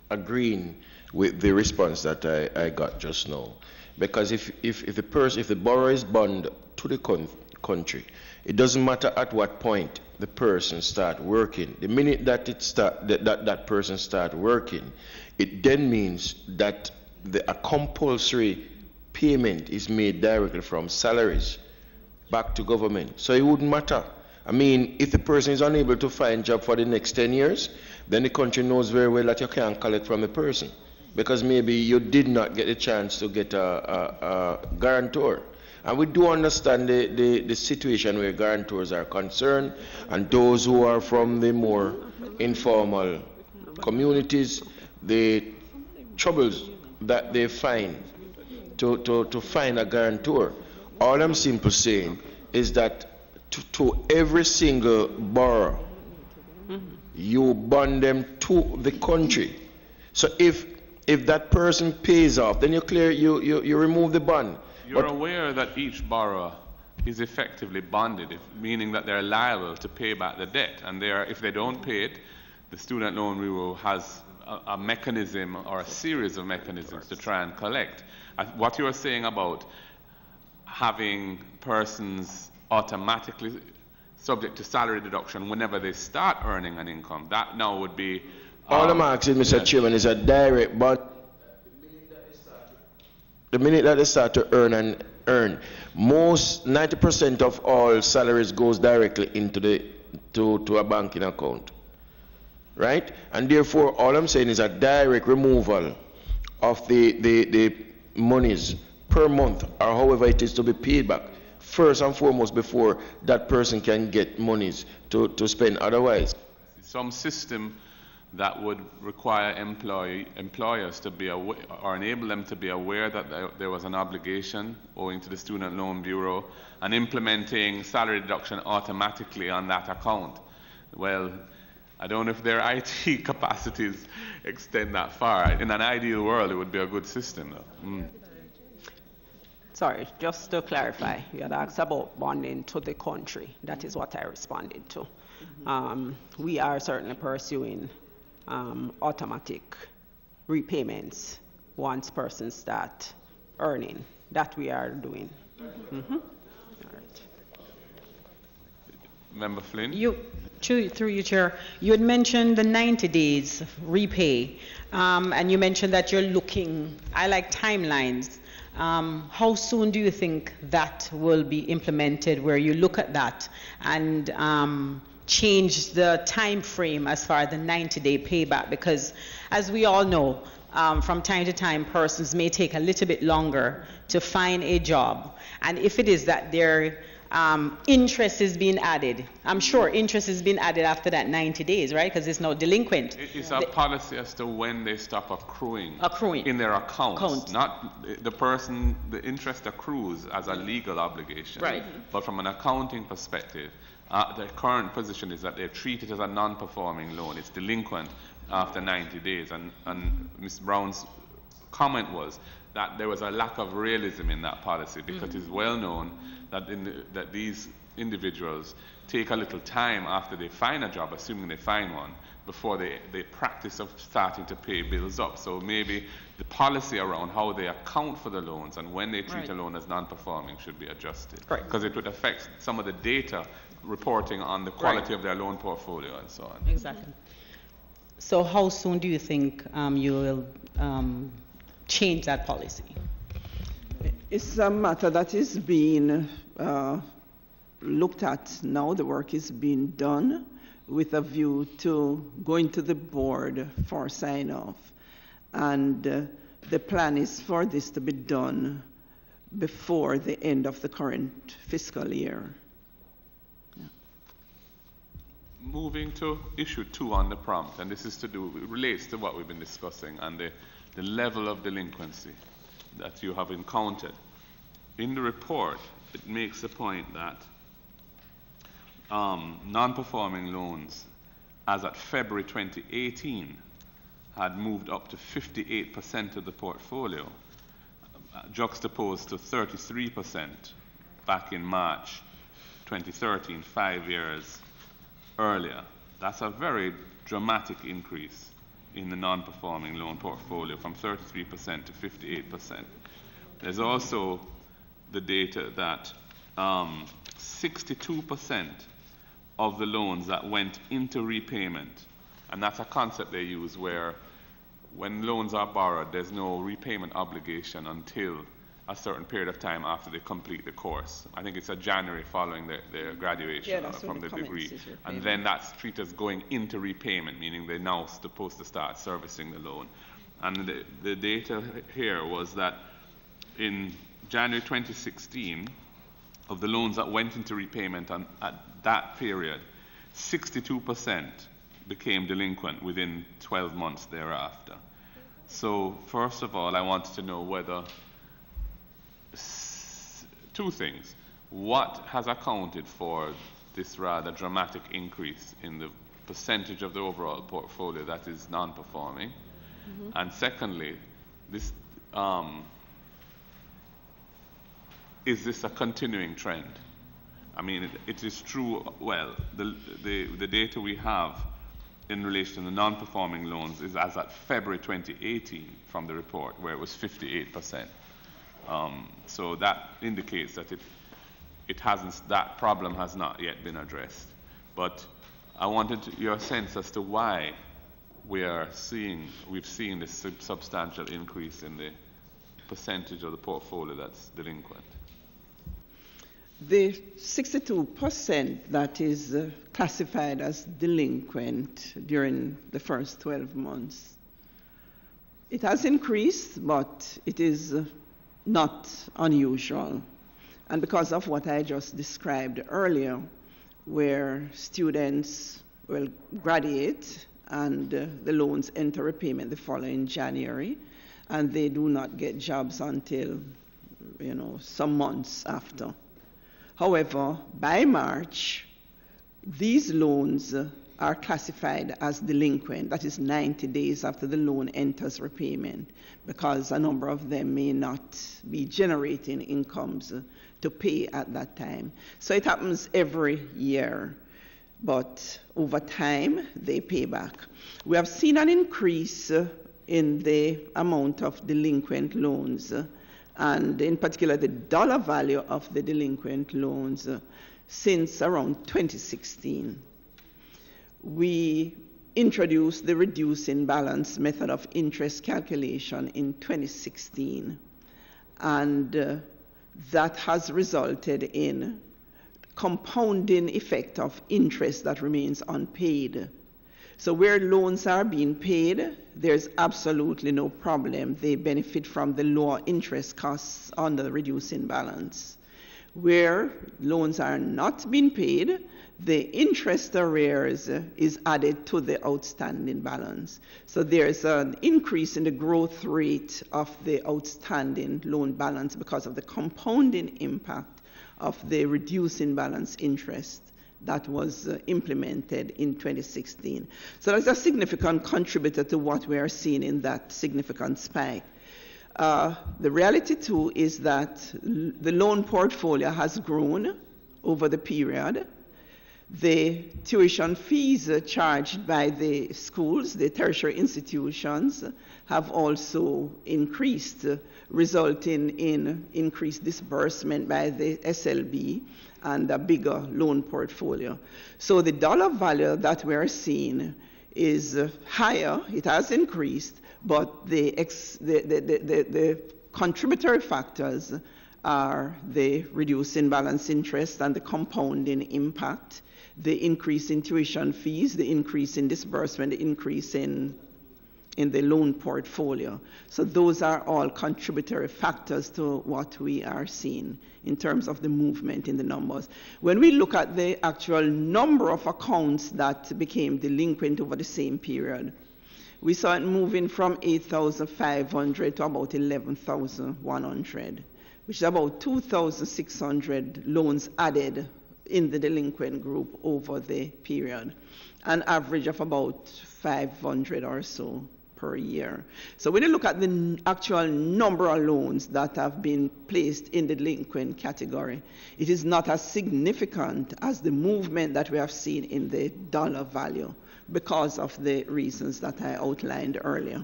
agreeing with the response that I got just now. Because if the borrower is bond to the country, it doesn't matter at what point the person start working. The minute that that person start working, it then means that a compulsory payment is made directly from salaries back to government. So it wouldn't matter. I mean, if the person is unable to find a job for the next 10 years, then the country knows very well that you can't collect from the person, because maybe you did not get a chance to get a guarantor. And we do understand the situation where guarantors are concerned, and those who are from the more informal communities, the troubles that they find to find a guarantor. All I'm simply saying is that to every single borrower, you bond them to the country. So if that person pays off, then you remove the bond. You're aware that each borrower is effectively bonded, meaning that they're liable to pay back the debt, and if they don't pay it, the Student Loan Bureau has a mechanism or a series of mechanisms to try and collect. What you are saying about having persons automatically subject to salary deduction whenever they start earning an income, that now would be... all I'm asking, Mr. Chairman, is a direct bond. The minute that they start to earn, most 90% of all salaries goes directly into to a banking account, right? And therefore, all I'm saying is a direct removal of the monies per month, or however it is to be paid back, first and foremost, before that person can get monies to spend otherwise. Some system that would require employers to be aware, or enable them to be aware that there was an obligation owing to the Student Loan Bureau, and implementing salary deduction automatically on that account. Well, I don't know if their IT capacities extend that far. In an ideal world, it would be a good system, though. Sorry, just to clarify, you had asked about bonding to the country. That is what I responded to. We are certainly pursuing automatic repayments once persons start earning. That we are doing. All right. Member Flynn? Through you, Chair, you had mentioned the 90 days repay, and you mentioned that you're looking, I like timelines. How soon do you think that will be implemented, where you look at that and change the time frame as far as the 90-day payback? Because as we all know, from time to time, persons may take a little bit longer to find a job. And if it is that their interest is being added, I'm sure interest is being added after that 90 days, right? Because it's now delinquent. It's a policy as to when they stop accruing in their accounts. Not the person, the interest accrues as a legal obligation. Right. But from an accounting perspective, the current position is that they're treated as a non-performing loan. It's delinquent after 90 days. And Ms. Brown's comment was that there was a lack of realism in that policy, because it's well known that these individuals take a little time after they find a job, assuming they find one, before they practice of starting to pay bills up. So maybe the policy around how they account for the loans and when they treat a loan as non-performing should be adjusted. Because it would affect some of the data reporting on the quality of their loan portfolio and so on. Exactly. So how soon do you think you will change that policy? It's a matter that is being looked at now. The work is being done with a view to going to the board for sign-off. And the plan is for this to be done before the end of the current fiscal year. moving to issue 2 on the prompt, and this is to do, it relates to what we've been discussing and the level of delinquency that you have encountered. In the report, it makes the point that non-performing loans as at February 2018 had moved up to 58% of the portfolio, juxtaposed to 33% back in March 2013, 5 years earlier. That's a very dramatic increase in the non-performing loan portfolio from 33% to 58%. There's also the data that 62% of the loans that went into repayment, and that's a concept they use where when loans are borrowed, there's no repayment obligation until a certain period of time after they complete the course. I think it's a January following their graduation from the degree. And then that's treated as going into repayment, meaning they're now supposed to start servicing the loan. And the data here was that in January 2016, of the loans that went into repayment at that period, 62% became delinquent within 12 months thereafter. So first of all, I wanted to know whether two things. What has accounted for this rather dramatic increase in the percentage of the overall portfolio that is non-performing? Mm-hmm. And secondly, this is this a continuing trend? I mean, it is true, well, the data we have in relation to the non-performing loans is as at February 2018 from the report, where it was 58%. So that indicates that that problem has not yet been addressed. But I wanted your sense as to why we've seen this substantial increase in the percentage of the portfolio that's delinquent. The 62% that is classified as delinquent during the first 12 months, it has increased, but it is not unusual. And because of what I just described earlier, where students will graduate and the loans enter repayment the following January, and they do not get jobs until, some months after. However, by March, these loans are classified as delinquent. That is 90 days after the loan enters repayment, because a number of them may not be generating incomes to pay at that time. So it happens every year, but over time, they pay back. We have seen an increase in the amount of delinquent loans, and in particular the dollar value of the delinquent loans since around 2016. We introduced the reducing balance method of interest calculation in 2016, and that has resulted in compounding effect of interest that remains unpaid. So where loans are being paid, there's absolutely no problem. They benefit from the lower interest costs on the reducing balance. Where loans are not being paid, the interest arrears is added to the outstanding balance. So there's an increase in the growth rate of the outstanding loan balance because of the compounding impact of the reducing balance interest that was implemented in 2016. So that's a significant contributor to what we are seeing in that significant spike. The reality too is that the loan portfolio has grown over the period. The tuition fees charged by the schools, the tertiary institutions, have also increased, resulting in increased disbursement by the SLB and a bigger loan portfolio. So the dollar value that we are seeing is higher, it has increased, but the contributory factors are the reducing balance interest and the compounding impact, the increase in tuition fees, the increase in disbursement, the increase in in the loan portfolio. So those are all contributory factors to what we are seeing in terms of the movement in the numbers. When we look at the actual number of accounts that became delinquent over the same period, we saw it moving from 8,500 to about 11,100, which is about 2,600 loans added in the delinquent group over the period, an average of about 500 or so per year. So when you look at the actual number of loans that have been placed in the delinquent category, it is not as significant as the movement that we have seen in the dollar value because of the reasons that I outlined earlier.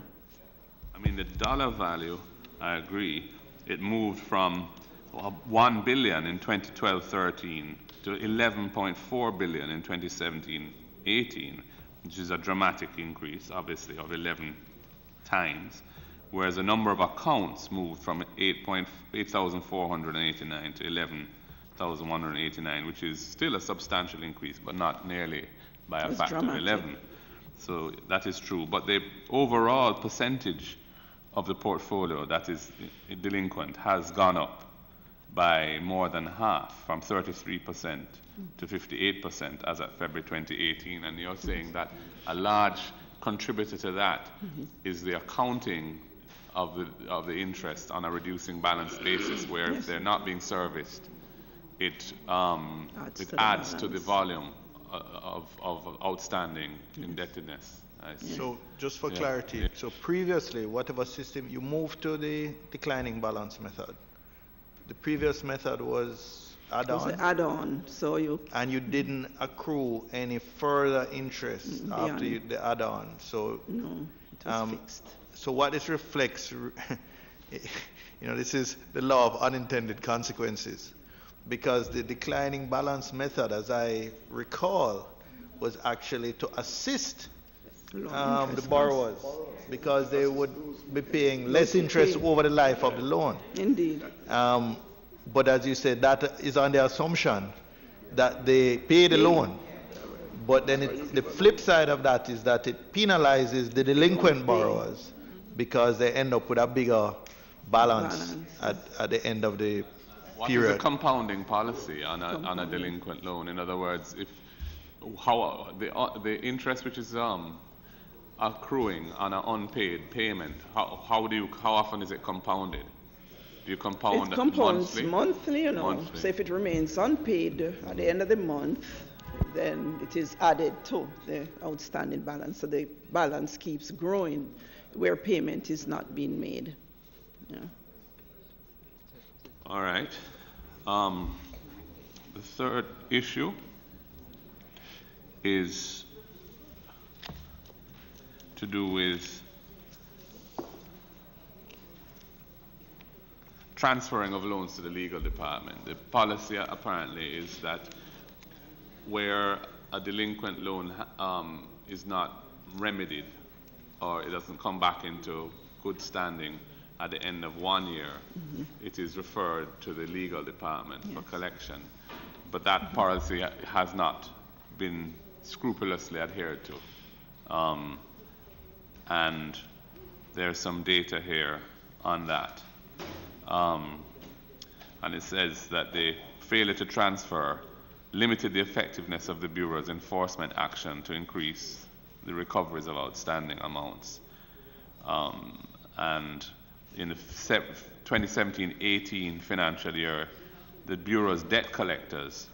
I mean, the dollar value, I agree, it moved from 1 billion in 2012-13 to 11.4 billion in 2017-18, which is a dramatic increase, obviously, of 11 times, whereas the number of accounts moved from 8,489 to 11,189, which is still a substantial increase, but not nearly by a factor of 11. So that is true. But the overall percentage of the portfolio that is delinquent has gone up by more than half, from 33% to 58% as of February 2018. And you're saying that a large contributor to that is the accounting of the interest on a reducing balance basis, where if they're not being serviced, it adds to the volume of outstanding indebtedness. So just for clarity, so previously, whatever system, you moved to the declining balance method. The previous method was add-on. It was add-on, so you... And you didn't accrue any further interest after the add-on. So no, it was fixed. So what this reflects, this is the law of unintended consequences, because the declining balance method, as I recall, was actually to assist the borrowers, because they would be paying less interest over the life of the loan. Indeed. But as you said, that is on the assumption that they pay the loan. But then the flip side of that is that it penalizes the delinquent borrowers, because they end up with a bigger balance at the end of the period. What is the compounding policy on a delinquent loan? In other words, how the interest which is accruing on an unpaid payment, how often is it compounded? Do you compound it compounds monthly, Monthly. So if it remains unpaid at the end of the month, then it is added to the outstanding balance. So the balance keeps growing where payment is not being made. Yeah. All right. The third issue is to do with transferring of loans to the legal department. The policy apparently is that where a delinquent loan is not remedied, or it doesn't come back into good standing at the end of 1 year, it is referred to the legal department for collection. But that policy has not been scrupulously adhered to. And there's some data here on that. And it says that the failure to transfer limited the effectiveness of the Bureau's enforcement action to increase the recoveries of outstanding amounts. And in the 2017-18 financial year, the Bureau's debt collectors,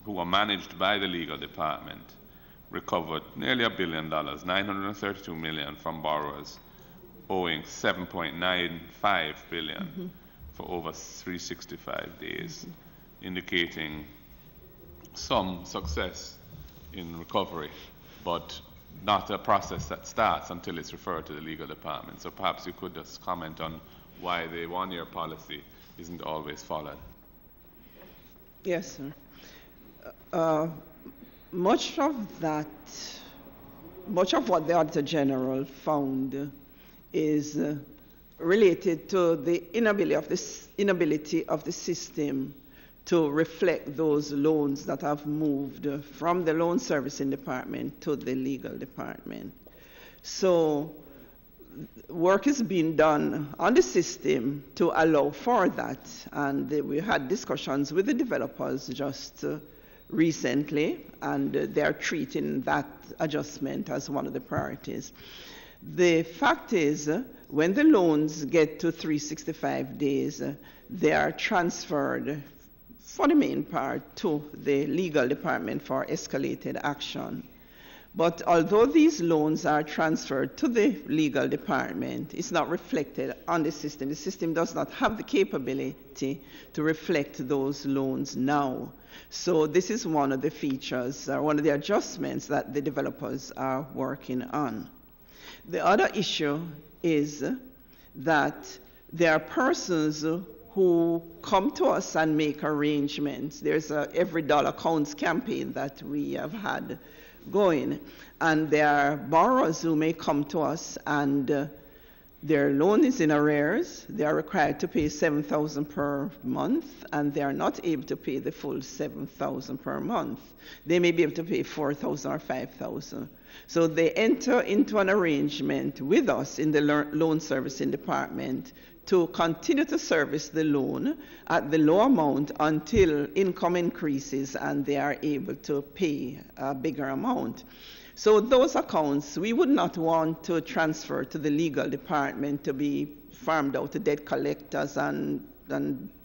who are managed by the legal department, recovered nearly $1 billion, $932 million from borrowers owing $7.95 billion for over 365 days, indicating some success in recovery, but not a process that starts until it's referred to the legal department. So perhaps you could just comment on why the one-year policy isn't always followed. Yes, sir. Much of what the Auditor General found is related to the inability of the system to reflect those loans that have moved from the loan servicing department to the legal department. So work is being done on the system to allow for that. And we had discussions with the developers just recently, and they are treating that adjustment as one of the priorities. The fact is, when the loans get to 365 days, they are transferred, for the main part, to the legal department for escalated action. But although these loans are transferred to the legal department, it's not reflected on the system. The system does not have the capability to reflect those loans now. So this is one of the features, one of the adjustments that the developers are working on. The other issue is that there are persons who come to us and make arrangements. There's a Every Dollar Counts campaign that we have had going, and there are borrowers who may come to us and their loan is in arrears. They are required to pay $7,000 per month, and they are not able to pay the full $7,000 per month. They may be able to pay $4,000 or $5,000. So they enter into an arrangement with us in the loan servicing department to continue to service the loan at the low amount until income increases and they are able to pay a bigger amount. So those accounts, we would not want to transfer to the legal department to be farmed out to debt collectors and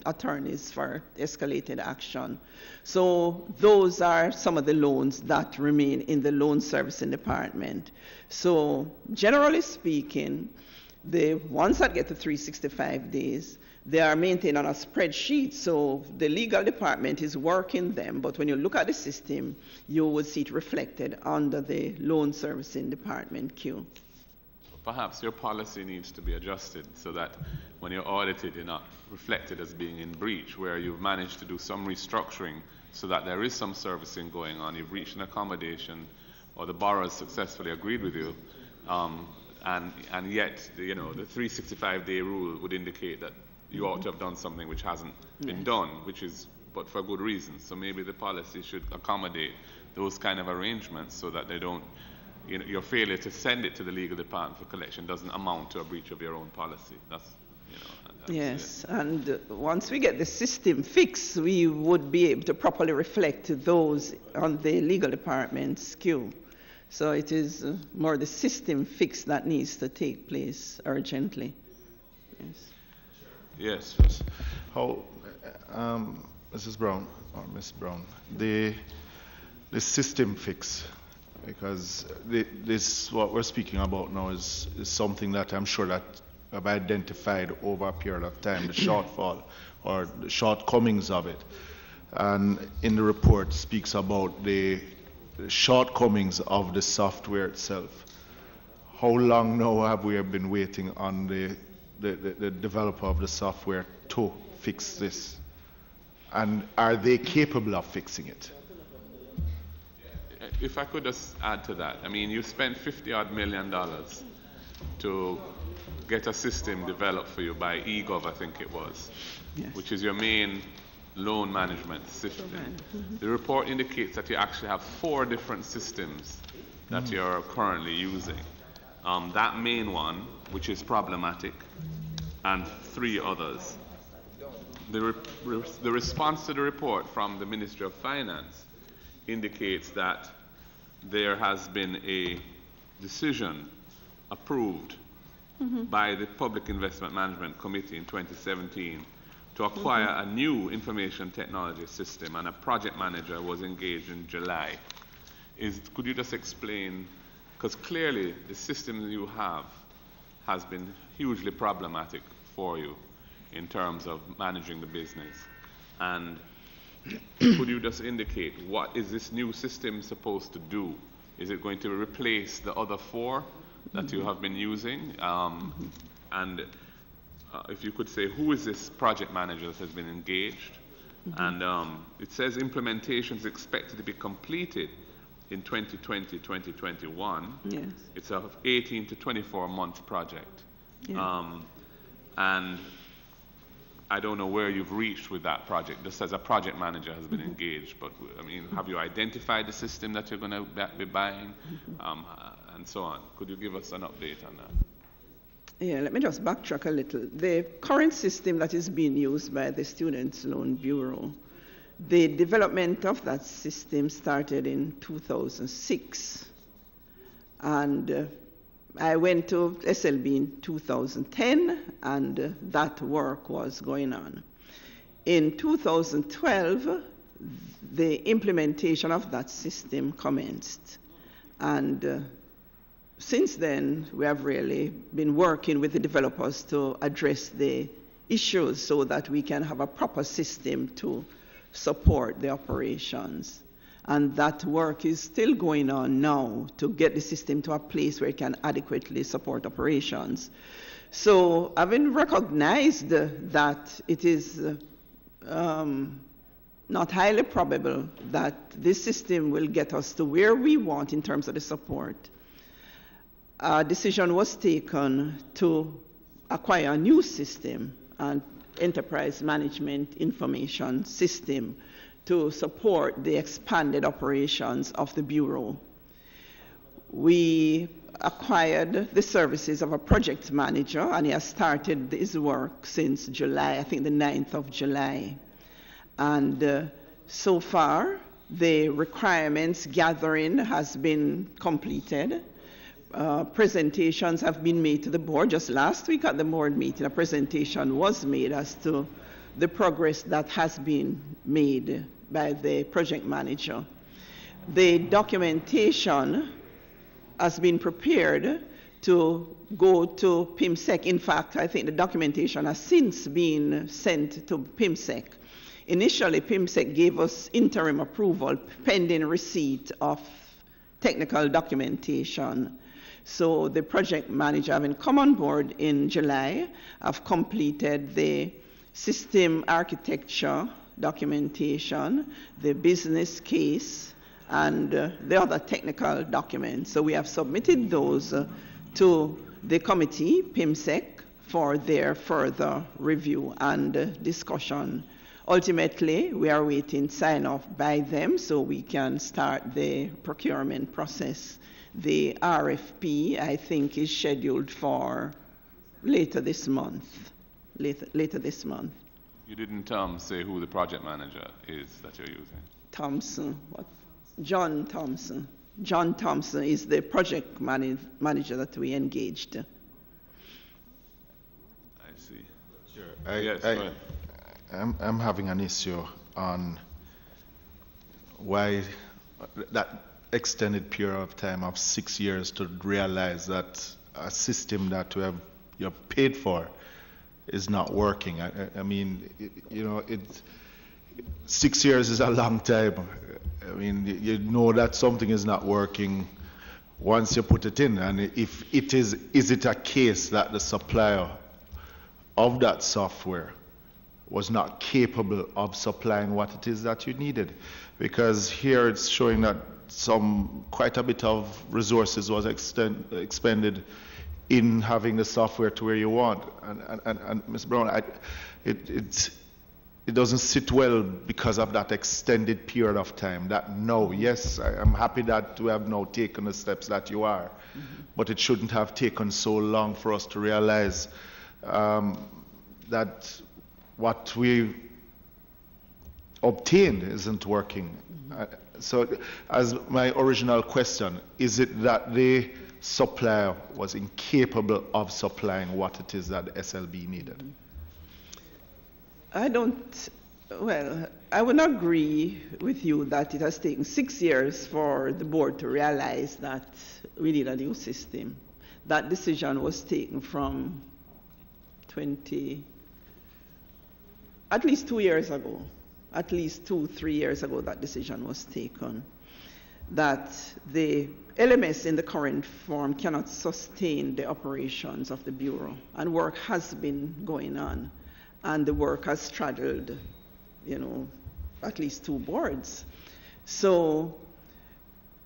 attorneys for escalated action. So those are some of the loans that remain in the loan servicing department. So generally speaking, the ones that get to 365 days, they are maintained on a spreadsheet, so the legal department is working them, but when you look at the system, you will see it reflected under the loan servicing department queue. Perhaps your policy needs to be adjusted so that when you're audited, you're not reflected as being in breach, where you've managed to do some restructuring so that there is some servicing going on, you've reached an accommodation, or the borrower has successfully agreed with you, and yet, the 365-day rule would indicate that you ought to have done something which hasn't been done, but for good reasons. So maybe the policy should accommodate those kind of arrangements so that they don't, your failure to send it to the legal department for collection doesn't amount to a breach of your own policy. That's yes, and once we get the system fixed, we would be able to properly reflect those on the legal department's queue. So it is more the system fix that needs to take place urgently. Yes. Yes. How, Mrs. Brown or Ms. Brown, the system fix, because this what we're speaking about now is something that I'm sure that I've identified over a period of time, the shortfall or the shortcomings of it, and in the report speaks about the shortcomings of the software itself. How long now have we been waiting on the developer of the software to fix this? And are they capable of fixing it? If I could just add to that, I mean, you spent $50-odd million to get a system developed for you by eGov, I think it was, which is your main loan management system. The report indicates that you actually have 4 different systems that you're currently using. That main one, which is problematic, and 3 others. The response to the report from the Ministry of Finance indicates that there has been a decision approved by the Public Investment Management Committee in 2017 to acquire a new information technology system, and a project manager was engaged in July. Could you just explain, because clearly the system you have has been hugely problematic for you in terms of managing the business, and could you just indicate what is this new system supposed to do? Is it going to replace the other 4 that you have been using? And if you could say, who is this project manager that has been engaged? And it says implementation is expected to be completed in 2020, 2021. Yes. It's a 18 to 24 month project. Yeah. And I don't know where you've reached with that project. Just as a project manager has been engaged, but I mean, have you identified the system that you're going to be buying, and so on? Could you give us an update on that? Yeah, let me just backtrack a little. The current system that is being used by the Students' Loan Bureau, the development of that system started in 2006. And I went to SLB in 2010, and that work was going on. In 2012, the implementation of that system commenced. And since then, we have really been working with the developers to address the issues so that we can have a proper system to support the operations. And that work is still going on now to get the system to a place where it can adequately support operations. So having recognized that it is not highly probable that this system will get us to where we want in terms of the support, a decision was taken to acquire a new system, an enterprise management information system, to support the expanded operations of the Bureau. We acquired the services of a project manager, and he has started his work since July, I think the 9th of July. And so far, the requirements gathering has been completed. Presentations have been made to the board. Just last week at the board meeting, a presentation was made as to the progress that has been made by the project manager. The documentation has been prepared to go to PIMSEC. In fact, I think the documentation has since been sent to PIMSEC. Initially, PIMSEC gave us interim approval pending receipt of technical documentation. So the project manager, having come on board in July, have completed the system architecture documentation, the business case, and the other technical documents. So we have submitted those to the committee, PIMSEC, for their further review and discussion. Ultimately, we are waiting sign-off by them so we can start the procurement process. The RFP, I think, is scheduled for later this month. Later this month. You didn't say who the project manager is that you're using? Thompson. What? John Thompson. John Thompson is the project manager that we engaged. I see. Sure. Yes, go ahead. I'm having an issue on why that extended period of time of 6 years to realize that a system that you're paid for is not working. I mean, 6 years is a long time. I mean, you know that something is not working once you put it in. And if it is it a case that the supplier of that software was not capable of supplying what it is that you needed? Because here it's showing that quite a bit of resources was expended in having the software to where you want. And Ms. Brown, it doesn't sit well because of that extended period of time. Yes, I'm happy that we have now taken the steps that you are, but it shouldn't have taken so long for us to realize that what we obtained isn't working. So as my original question, is it that the supplier was incapable of supplying what it is that SLB needed? I would agree with you that it has taken 6 years for the board to realize that we need a new system. That decision was taken from at least 2 years ago. At least 2-3 years ago, that decision was taken, that the LMS in the current form cannot sustain the operations of the Bureau. And work has been going on, and the work has straddled, at least 2 boards. So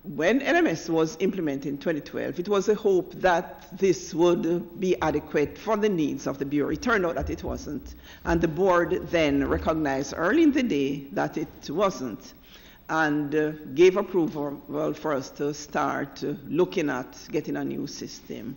when LMS was implemented in 2012, it was a hope that this would be adequate for the needs of the Bureau. It turned out that it wasn't. And the board then recognized early in the day that it wasn't, and gave approval for us to start looking at getting a new system.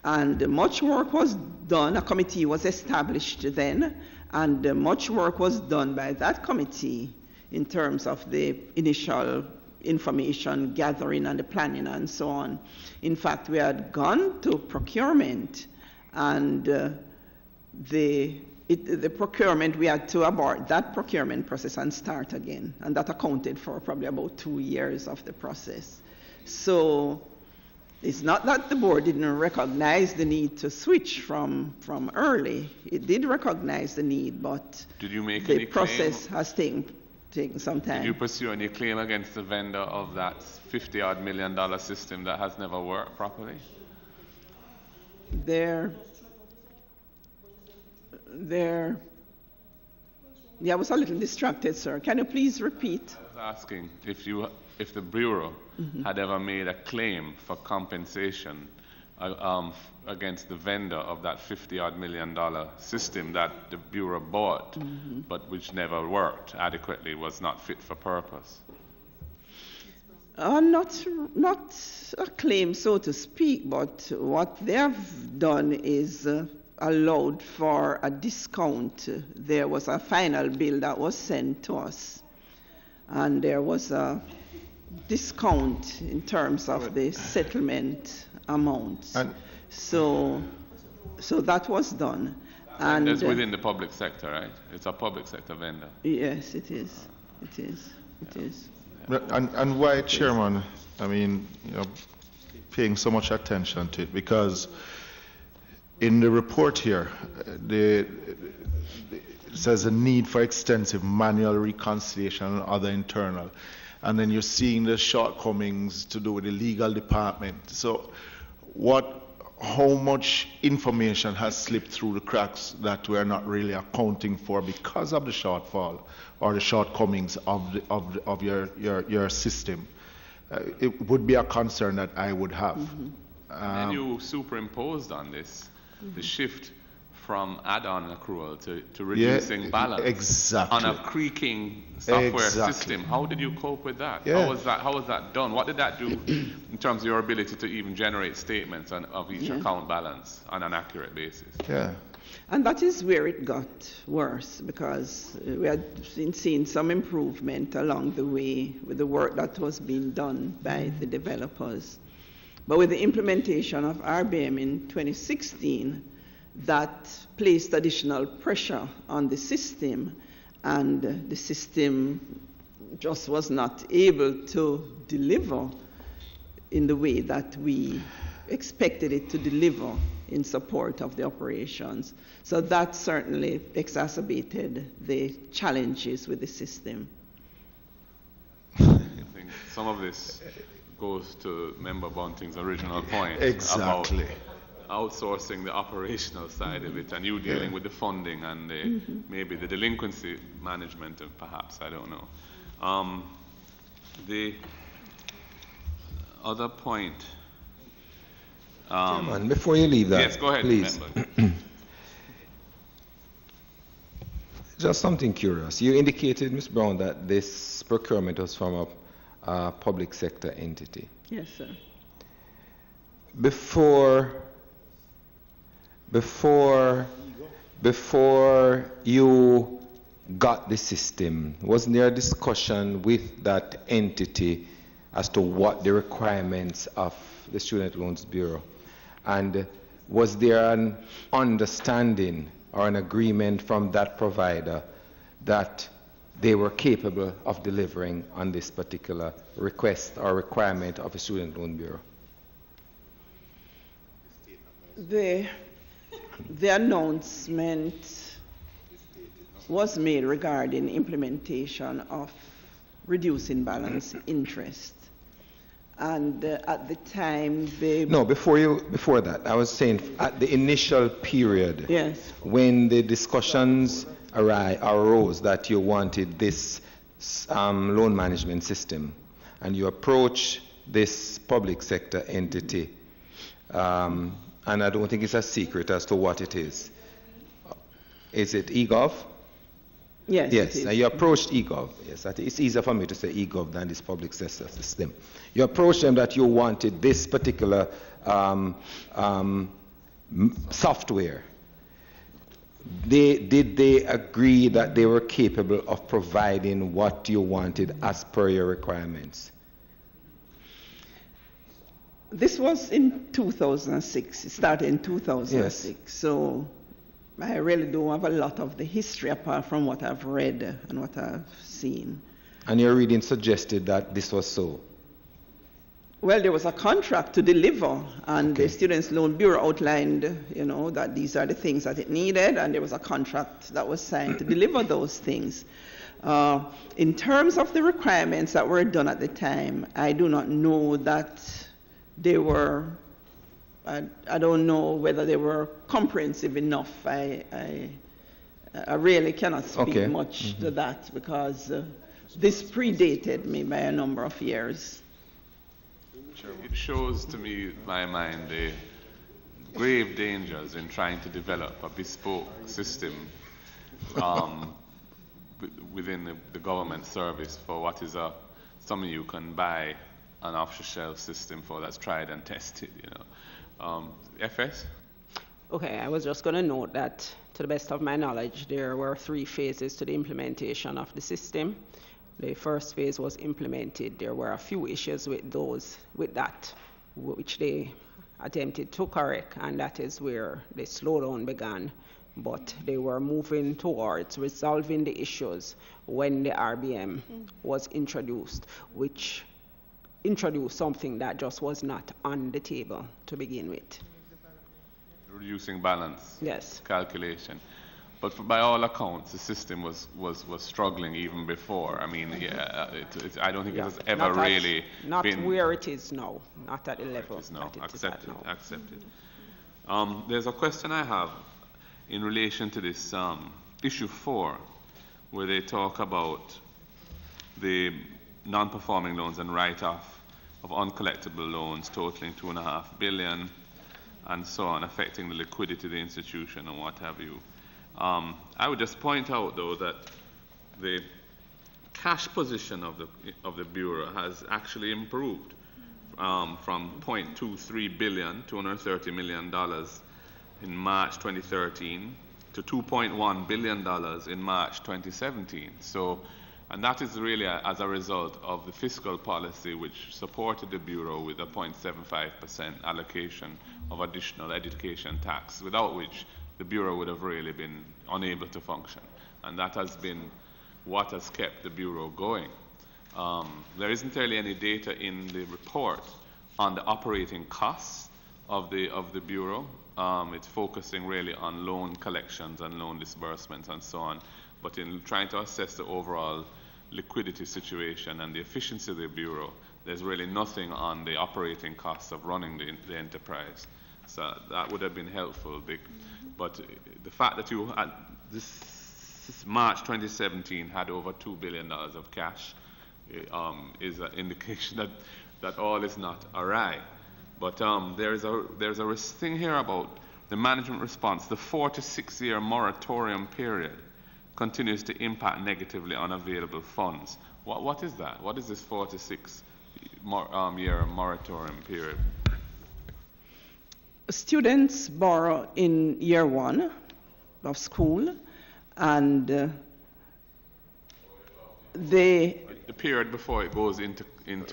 And much work was done. A committee was established then, and much work was done by that committee in terms of the initial information gathering and the planning and so on. In fact, we had gone to procurement, and the procurement, we had to abort that procurement process and start again. And that accounted for probably about 2 years of the process. So it's not that the board didn't recognize the need to switch from early. It did recognize the need, but did you make the any process claim? has taken some time. Did you pursue any claim against the vendor of that $50-odd million system that has never worked properly? Yeah, I was a little distracted, sir. Can you please repeat? I was asking if the Bureau had ever made a claim for compensation against the vendor of that $50-odd million system that the Bureau bought, but which never worked adequately, was not fit for purpose. Not a claim, so to speak, but what they have done is allowed for a discount. There was a final bill that was sent to us, and there was a discount in terms of the settlement amount. So that was done. And it's within the public sector, right? It's a public sector vendor. Yes, it is. It is. It is. And why, Chairman, I mean, paying so much attention to it? Because in the report here, it says a need for extensive manual reconciliation and other internal. And then you're seeing the shortcomings to do with the legal department. So how much information has slipped through the cracks that we're not really accounting for because of the shortfall or the shortcomings of your system? It would be a concern that I would have. And you superimposed on this the shift from add-on accrual to reducing balance. Exactly. On a creaking software system. How did you cope with that? Yeah. How was that done? What did that do in terms of your ability to even generate statements of each account balance on an accurate basis? Yeah. And that is where it got worse, because we had seen some improvement along the way with the work that was being done by the developers. But with the implementation of RBM in 2016, that placed additional pressure on the system, and the system just was not able to deliver in the way that we expected it to deliver in support of the operations. So that certainly exacerbated the challenges with the system. I think some of this goes to Member Bunting's original point about outsourcing the operational side of it, and you dealing with the funding and maybe the delinquency management, perhaps, I don't know. The other point. Chairman, before you leave that, yes, go ahead, please. Just something curious. You indicated, Ms. Brown, that this procurement was from a public sector entity. Yes, sir. Before you got the system, wasn't there a discussion with that entity as to what the requirements of the Student Loans Bureau? And was there an understanding or an agreement from that provider that they were capable of delivering on this particular request or requirement of a Student Loan Bureau? The announcement was made regarding implementation of reducing balance interest. And at the time, before that, I was saying at the initial period, yes, when the discussions arose that you wanted this loan management system, and you approach this public sector entity, and I don't think it's a secret as to what it is. Is it eGov? Yes. Yes, and you approached eGov. Yes, it's easier for me to say eGov than this public sector system. You approached them that you wanted this particular software, did they agree that they were capable of providing what you wanted as per your requirements? This was in 2006. It started in 2006. Yes. So I really don't have a lot of the history apart from what I've read and what I've seen. And your reading suggested that this was so? Well, there was a contract to deliver, and Okay. the Students' Loan Bureau outlined, that these are the things that it needed, and there was a contract that was signed to deliver those things. In terms of the requirements that were done at the time, I do not know that they were, I don't know whether they were comprehensive enough. I really cannot speak much to that because this predated me by a number of years. It shows to me, in my mind, the grave dangers in trying to develop a bespoke system within the government service for what is something you can buy an off-the-shelf system for that's tried and tested. FS? Okay, I was just going to note that, to the best of my knowledge, there were 3 phases to the implementation of the system. The first phase was implemented. There were a few issues with that, which they attempted to correct, and that is where the slowdown began. But they were moving towards resolving the issues when the RBM was introduced, which introduced something that just was not on the table to begin with. Reducing balance. Yes. Calculation. But by all accounts, the system was struggling even before. I mean, I don't think it has ever really been... Not where it is now, not at the level that it is at now. Accepted. There's a question I have in relation to this issue 4, where they talk about the non-performing loans and write-off of uncollectible loans totaling $2.5 billion and so on, affecting the liquidity of the institution and what have you. I would just point out, though, that the cash position of the Bureau has actually improved from $0.23 billion, $230 million in March 2013 to $2.1 billion in March 2017. So, and that is really as a result of the fiscal policy which supported the Bureau with a 0.75% allocation of additional education tax, without which the Bureau would have really been unable to function. And that has been what has kept the Bureau going. There isn't really any data in the report on the operating costs of the Bureau. It's focusing really on loan collections and loan disbursements and so on. But in trying to assess the overall liquidity situation and the efficiency of the Bureau, there's really nothing on the operating costs of running the enterprise. So that would have been helpful. But the fact that you had this March 2017 had over $2 billion of cash is an indication that all is not awry. But there's a thing here about the management response. The 4 to 6 year moratorium period continues to impact negatively on available funds. What is that? What is this 4 to 6 year moratorium period? Students borrow in year 1 of school, and the period before it goes into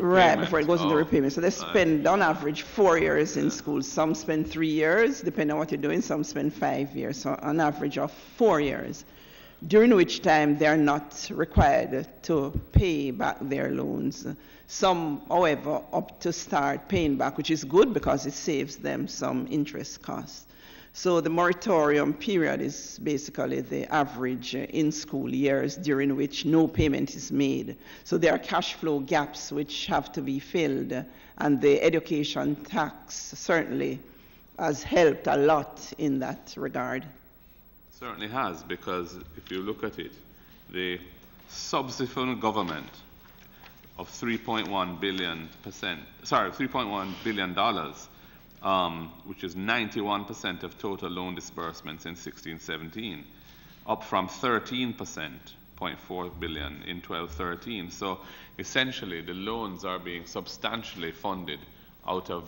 right payment. Before it goes into repayment. So they spend on average 4 years in school. Some spend 3 years, depending on what you're doing. Some spend 5 years. So an average of 4 years, during which time they're not required to pay back their loans. Some, however, opt to start paying back, which is good because it saves them some interest costs. So the moratorium period is basically the average in-school years during which no payment is made. So there are cash flow gaps which have to be filled, and the education tax certainly has helped a lot in that regard. Certainly has, because if you look at it, the subsequent government of $3.1 billion, which is 91% of total loan disbursements in 16-17, up from 13%, $0.4 billion in 12-13. So essentially, the loans are being substantially funded out of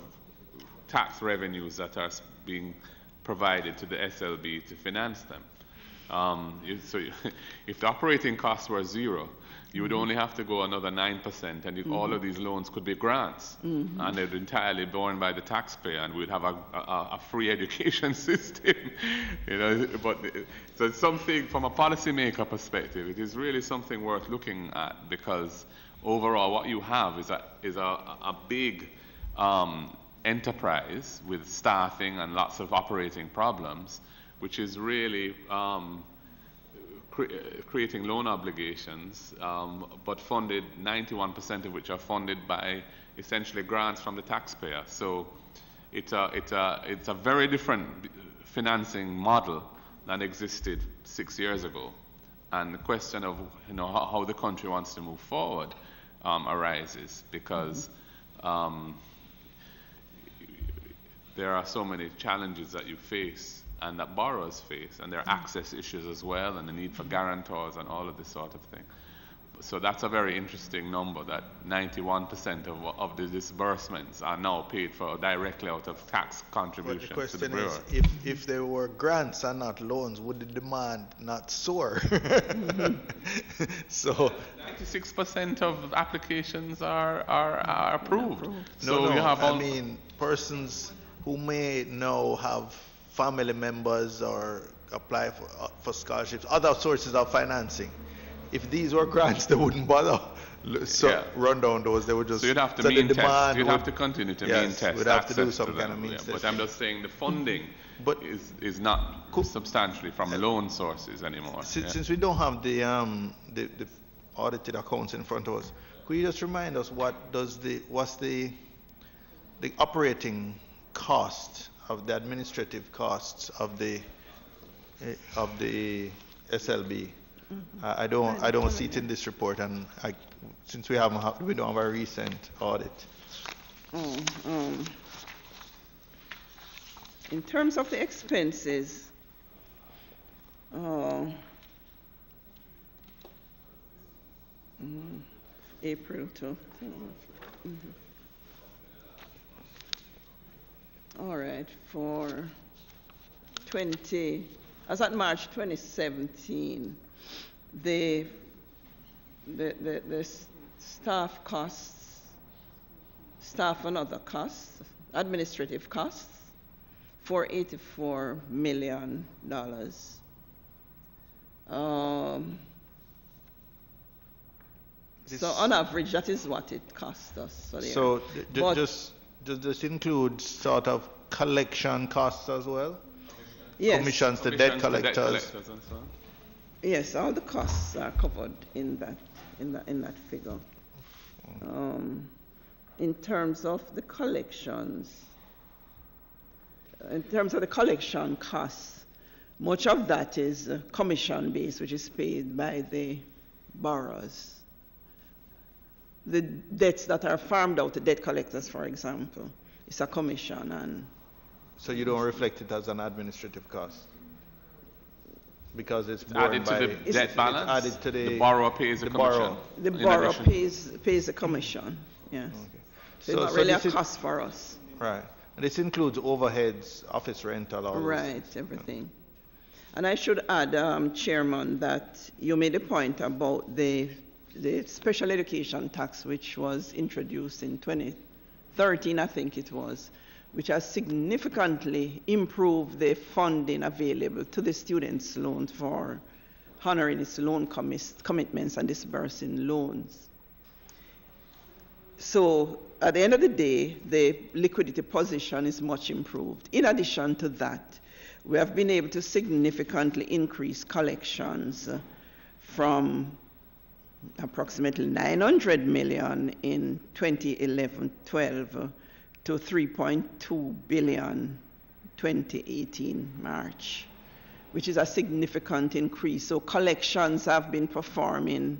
tax revenues that are being provided to the SLB to finance them. If the operating costs were zero, you would only have to go another 9%, and all of these loans could be grants, and they're entirely borne by the taxpayer, and we'd have a free education system. So it's something from a policymaker perspective. It is really something worth looking at, because overall, what you have is a big enterprise with staffing and lots of operating problems, which is really creating loan obligations, but funded, 91% of which are funded by essentially grants from the taxpayer. So it's a very different financing model than existed 6 years ago. And the question of how the country wants to move forward arises, because there are so many challenges that you face and that borrowers face, and there are access issues as well, and the need for guarantors and all of this sort of thing. So that's a very interesting number, that 91% of the disbursements are now paid for directly out of tax contributions. But the to the question bureau. is, if there were grants and not loans, would the demand not soar? So 96% of applications are approved. So no, you have I mean persons who may now have family members or apply for scholarships, other sources of financing. If these were grants, they wouldn't bother run down those. They would just. So you'd have to mean test. You'd have to continue to mean test. We'd have to do some to kind of means testing. But I'm just saying the funding is not substantially from loan sources anymore. Since we don't have the audited accounts in front of us, could you just remind us what's the operating cost of the administrative costs of the SLB? I don't see it in this report, and since we don't have a recent audit. In terms of the expenses, April to. All right, for as at March 2017, the staff costs, staff and other costs, administrative costs, $484 million. So on average, that is what it cost us. So does this include sort of collection costs as well? Yes. Commissions to debt collectors. And so on. Yes, all the costs are covered in that figure. In terms of the collections, in terms of the collection costs, much of that is commission based, which is paid by the borrowers. The debts that are farmed out to debt collectors, for example, it's a commission. And so you don't reflect it as an administrative cost? Because it's added to the debt balance. Added to the borrower pays a commission. The borrower pays a commission. Yes. Okay. So it's not really a cost for us. Right. And this includes overheads, office rental, all right, everything. And I should add, Chairman, that you made a point about the special education tax, which was introduced in 2013, I think it was, which has significantly improved the funding available to the students' loan for honoring its loan commitments and disbursing loans. So at the end of the day, the liquidity position is much improved. In addition to that, we have been able to significantly increase collections from approximately 900 million in 2011-12 to 3.2 billion 2018 March, which is a significant increase. So collections have been performing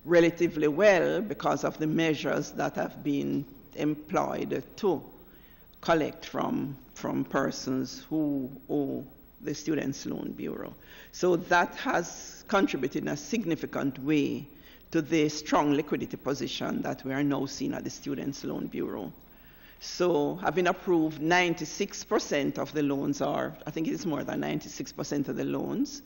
relatively well because of the measures that have been employed to collect from persons who owe the Students' Loan Bureau. So that has contributed in a significant way to the strong liquidity position that we are now seeing at the Students' Loan Bureau. So having approved 96% of the loans, or I think it's more than 96% of the loans,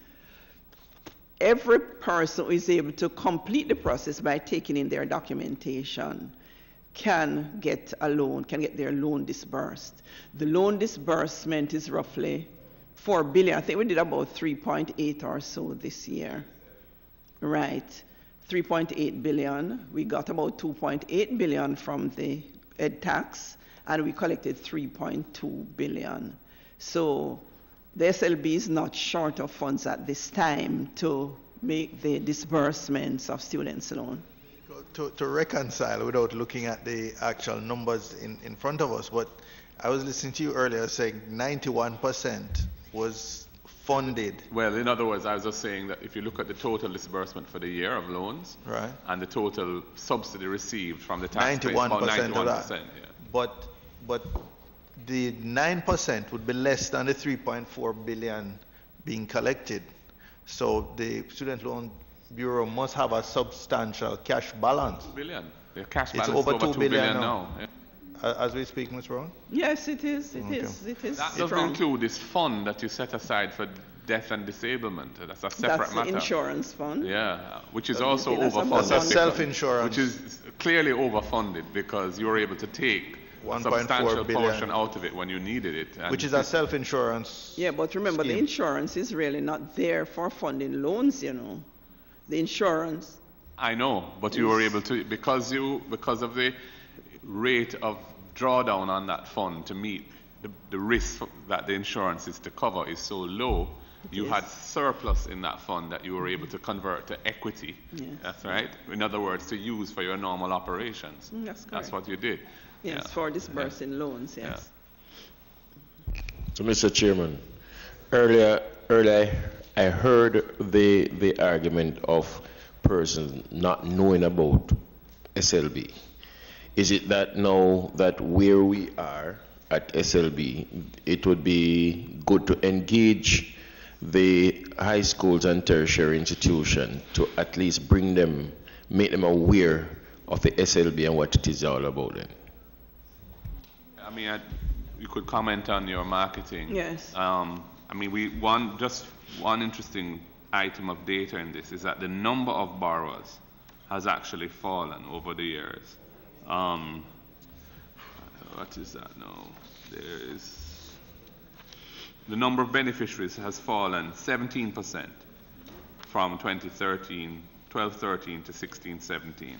every person who is able to complete the process by taking in their documentation can get a loan, can get their loan disbursed. The loan disbursement is roughly 4 billion. I think we did about 3.8 or so this year. Right. 3.8 billion. We got about 2.8 billion from the ed tax, and we collected 3.2 billion. So the SLB is not short of funds at this time to make the disbursements of students' loan. To reconcile without looking at the actual numbers in front of us, but I was listening to you earlier saying 91% was funded. Well, in other words, I was just saying that if you look at the total disbursement for the year of loans, right, and the total subsidy received from the taxpayers, 91% about 91%. of that. Yeah. But the 9% would be less than the 3.4 billion being collected. So the Student Loan Bureau must have a substantial cash balance. 2 billion. The cash It's balance over is over 2 2 billion now. Yeah. As we speak, Ms. Brown? Yes, it is. It is. It is. That doesn't include this fund that you set aside for death and disablement. That's a separate That's matter. The insurance fund. Yeah, which is So also that's overfunded. That's self-insurance. Which is clearly overfunded because you were able to take a substantial portion out of it when you needed it. Which is a self-insurance. Yeah, but remember, scheme. the insurance is really not there for funding loans, you know. The insurance. I know, but you were able to, because of the rate of drawdown on that fund to meet the risk that the insurance is to cover is so low, you had surplus in that fund that you were able to convert to equity. Yes. That's right. In other words, to use for your normal operations. That's correct. That's what you did. Yes, for disbursing loans, yes. So, Mr. Chairman, earlier I heard the argument of persons not knowing about SLB. Is it that now that where we are at SLB, it would be good to engage the high schools and tertiary institutions to at least make them aware of the SLB and what it is all about then? I mean, you could comment on your marketing. Yes. I mean, one interesting item of data in this is that the number of borrowers has actually fallen over the years. What is that now? The number of beneficiaries has fallen 17% from 12-13 to 16-17.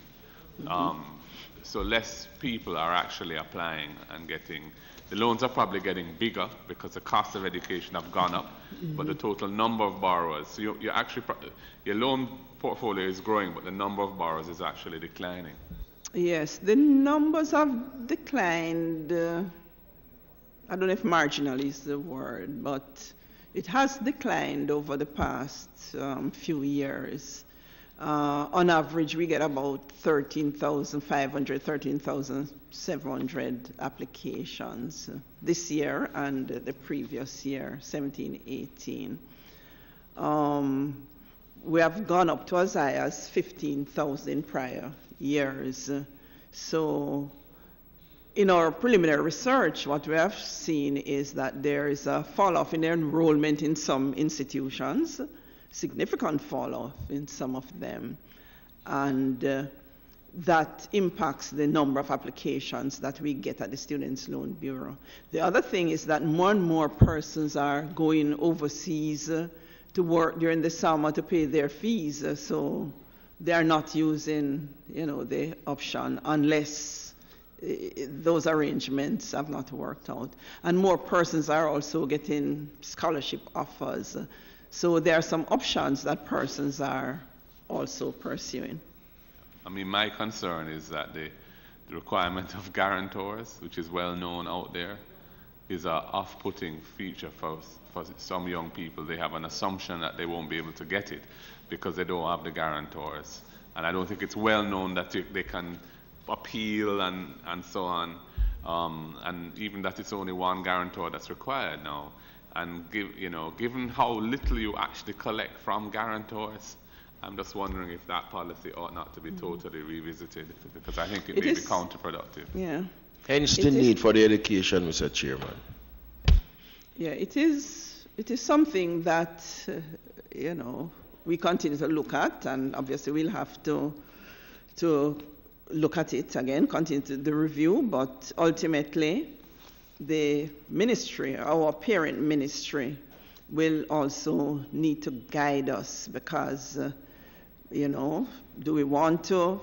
So less people are actually applying and getting. The loans are probably getting bigger because the cost of education have gone up, but the total number of borrowers, so you actually, your loan portfolio is growing, but the number of borrowers is actually declining. Yes, the numbers have declined. I don't know if marginal is the word, but it has declined over the past few years. On average, we get about 13,500, 13,700 applications this year and the previous year, 17-18. We have gone up to as high as 15,000 prior years. So in our preliminary research, what we have seen is that there is a fall-off in enrollment in some institutions, significant fall-off in some of them, and that impacts the number of applications that we get at the Students' Loan Bureau. The other thing is that more and more persons are going overseas to work during the summer to pay their fees, so they are not using, the option unless those arrangements have not worked out. And more persons are also getting scholarship offers. So there are some options that persons are also pursuing. I mean, my concern is that the requirement of guarantors, which is well known out there, is an off-putting feature for some young people. They have an assumption that they won't be able to get it because they don't have the guarantors. And I don't think it's well known that they can appeal and so on. And even that it's only one guarantor that's required now. And given how little you actually collect from guarantors, I'm just wondering if that policy ought not to be totally revisited, because I think it may be counterproductive. Yeah. Hence the need for the education, Mr. Chairman. Yeah, it is something that, we continue to look at, and obviously we'll have to look at it again, continue to the review, but ultimately the ministry, our parent ministry, will also need to guide us because, do we want to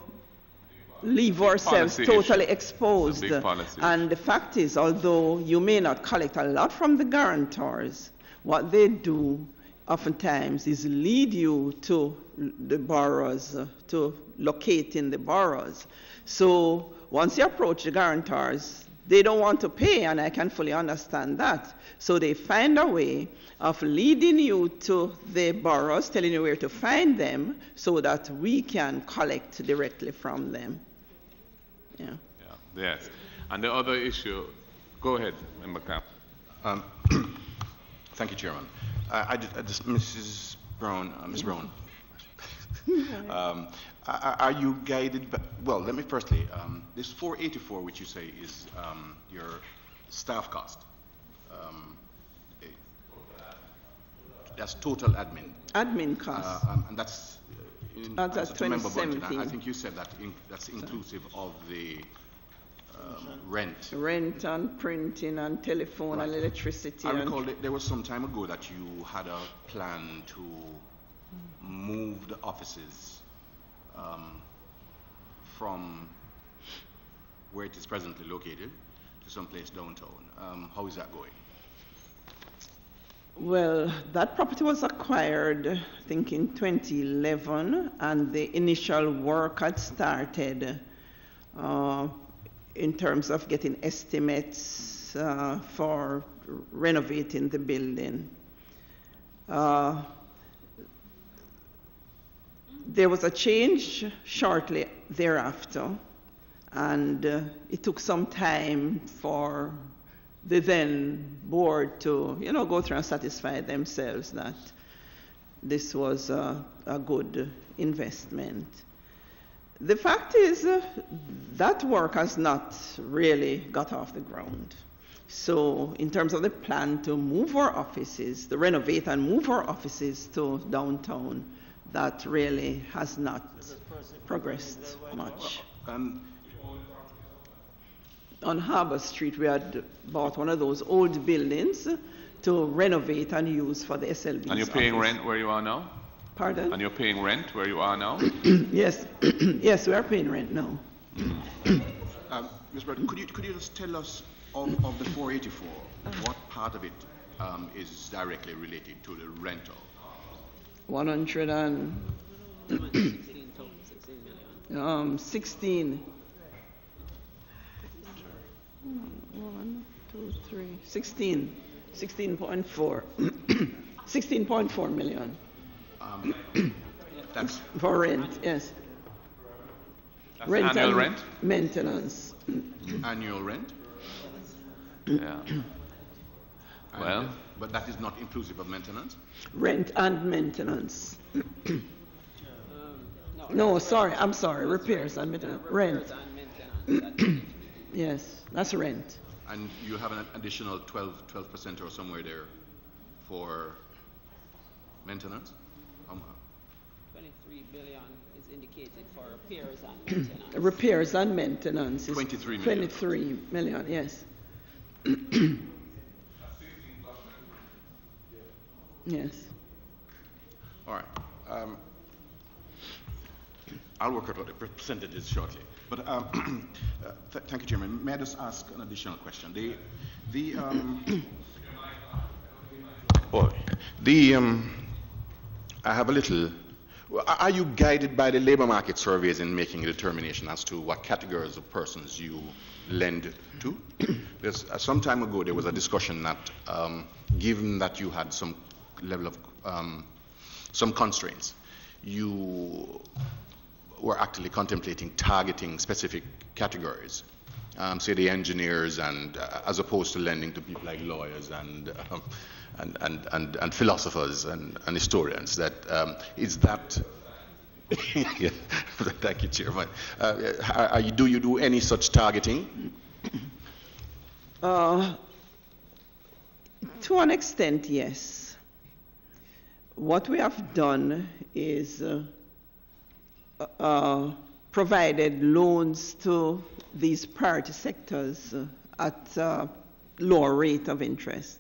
leave ourselves totally exposed? And the fact is, although you may not collect a lot from the guarantors, what they do oftentimes is lead you to the borrowers, to locate in the borrowers. So once you approach the guarantors, they don't want to pay, and I can fully understand that. So they find a way of leading you to the borrowers, telling you where to find them, so that we can collect directly from them. Yeah. Yes. And the other issue, go ahead, Member Cap. Thank you, Chairman. Mrs. Brown, Ms. Brown, are you guided by, well, let me firstly, this 484, which you say is your staff cost, that's total admin. Admin cost. And that's, that's 2017. I think you said that that's inclusive of the rent. Rent and printing and telephone and electricity. I recall there was some time ago that you had a plan to move the offices from where it is presently located to someplace downtown. How is that going? Well, that property was acquired, I think, in 2011, and the initial work had started in terms of getting estimates for renovating the building. There was a change shortly thereafter, and it took some time for the then board to, go through and satisfy themselves that this was a good investment. The fact is that work has not really got off the ground. So in terms of the plan to move our offices, to renovate and move our offices to downtown, that really has not progressed much. On Harbour Street, we had bought one of those old buildings to renovate and use for the SLB. And you're paying rent where you are now? Pardon? And you're paying rent where you are now? Yes, yes, we are paying rent now. Ms. Burton, could you just tell us of the 484, what part of it is directly related to the rental? 16. 16.4. 16.4 million. That's for rent, yes. That's rent annual rent? Maintenance. Annual rent? Yeah. Well, but that is not inclusive of maintenance? Rent and maintenance. No, sorry, I'm sorry. Repairs and maintenance. Rent. Yes, that's rent. And you have an additional 12% or somewhere there for maintenance? 23 billion is indicated for repairs and maintenance. Repairs and maintenance is 23 million. 23 million, yes. Yes. All right. I'll work out the percentages shortly. But thank you, Chairman. May I just ask an additional question? I have a little. Are you guided by the labor market surveys in making a determination as to what categories of persons you lend to? Some time ago there was a discussion that, given that you had some level of some constraints, you were actually contemplating targeting specific categories, say the engineers, and as opposed to lending to people like lawyers and philosophers and historians. That is that. Yeah. Thank you, Chairman. Do you do any such targeting? To an extent, yes. What we have done is provided loans to these priority sectors at a lower rate of interest.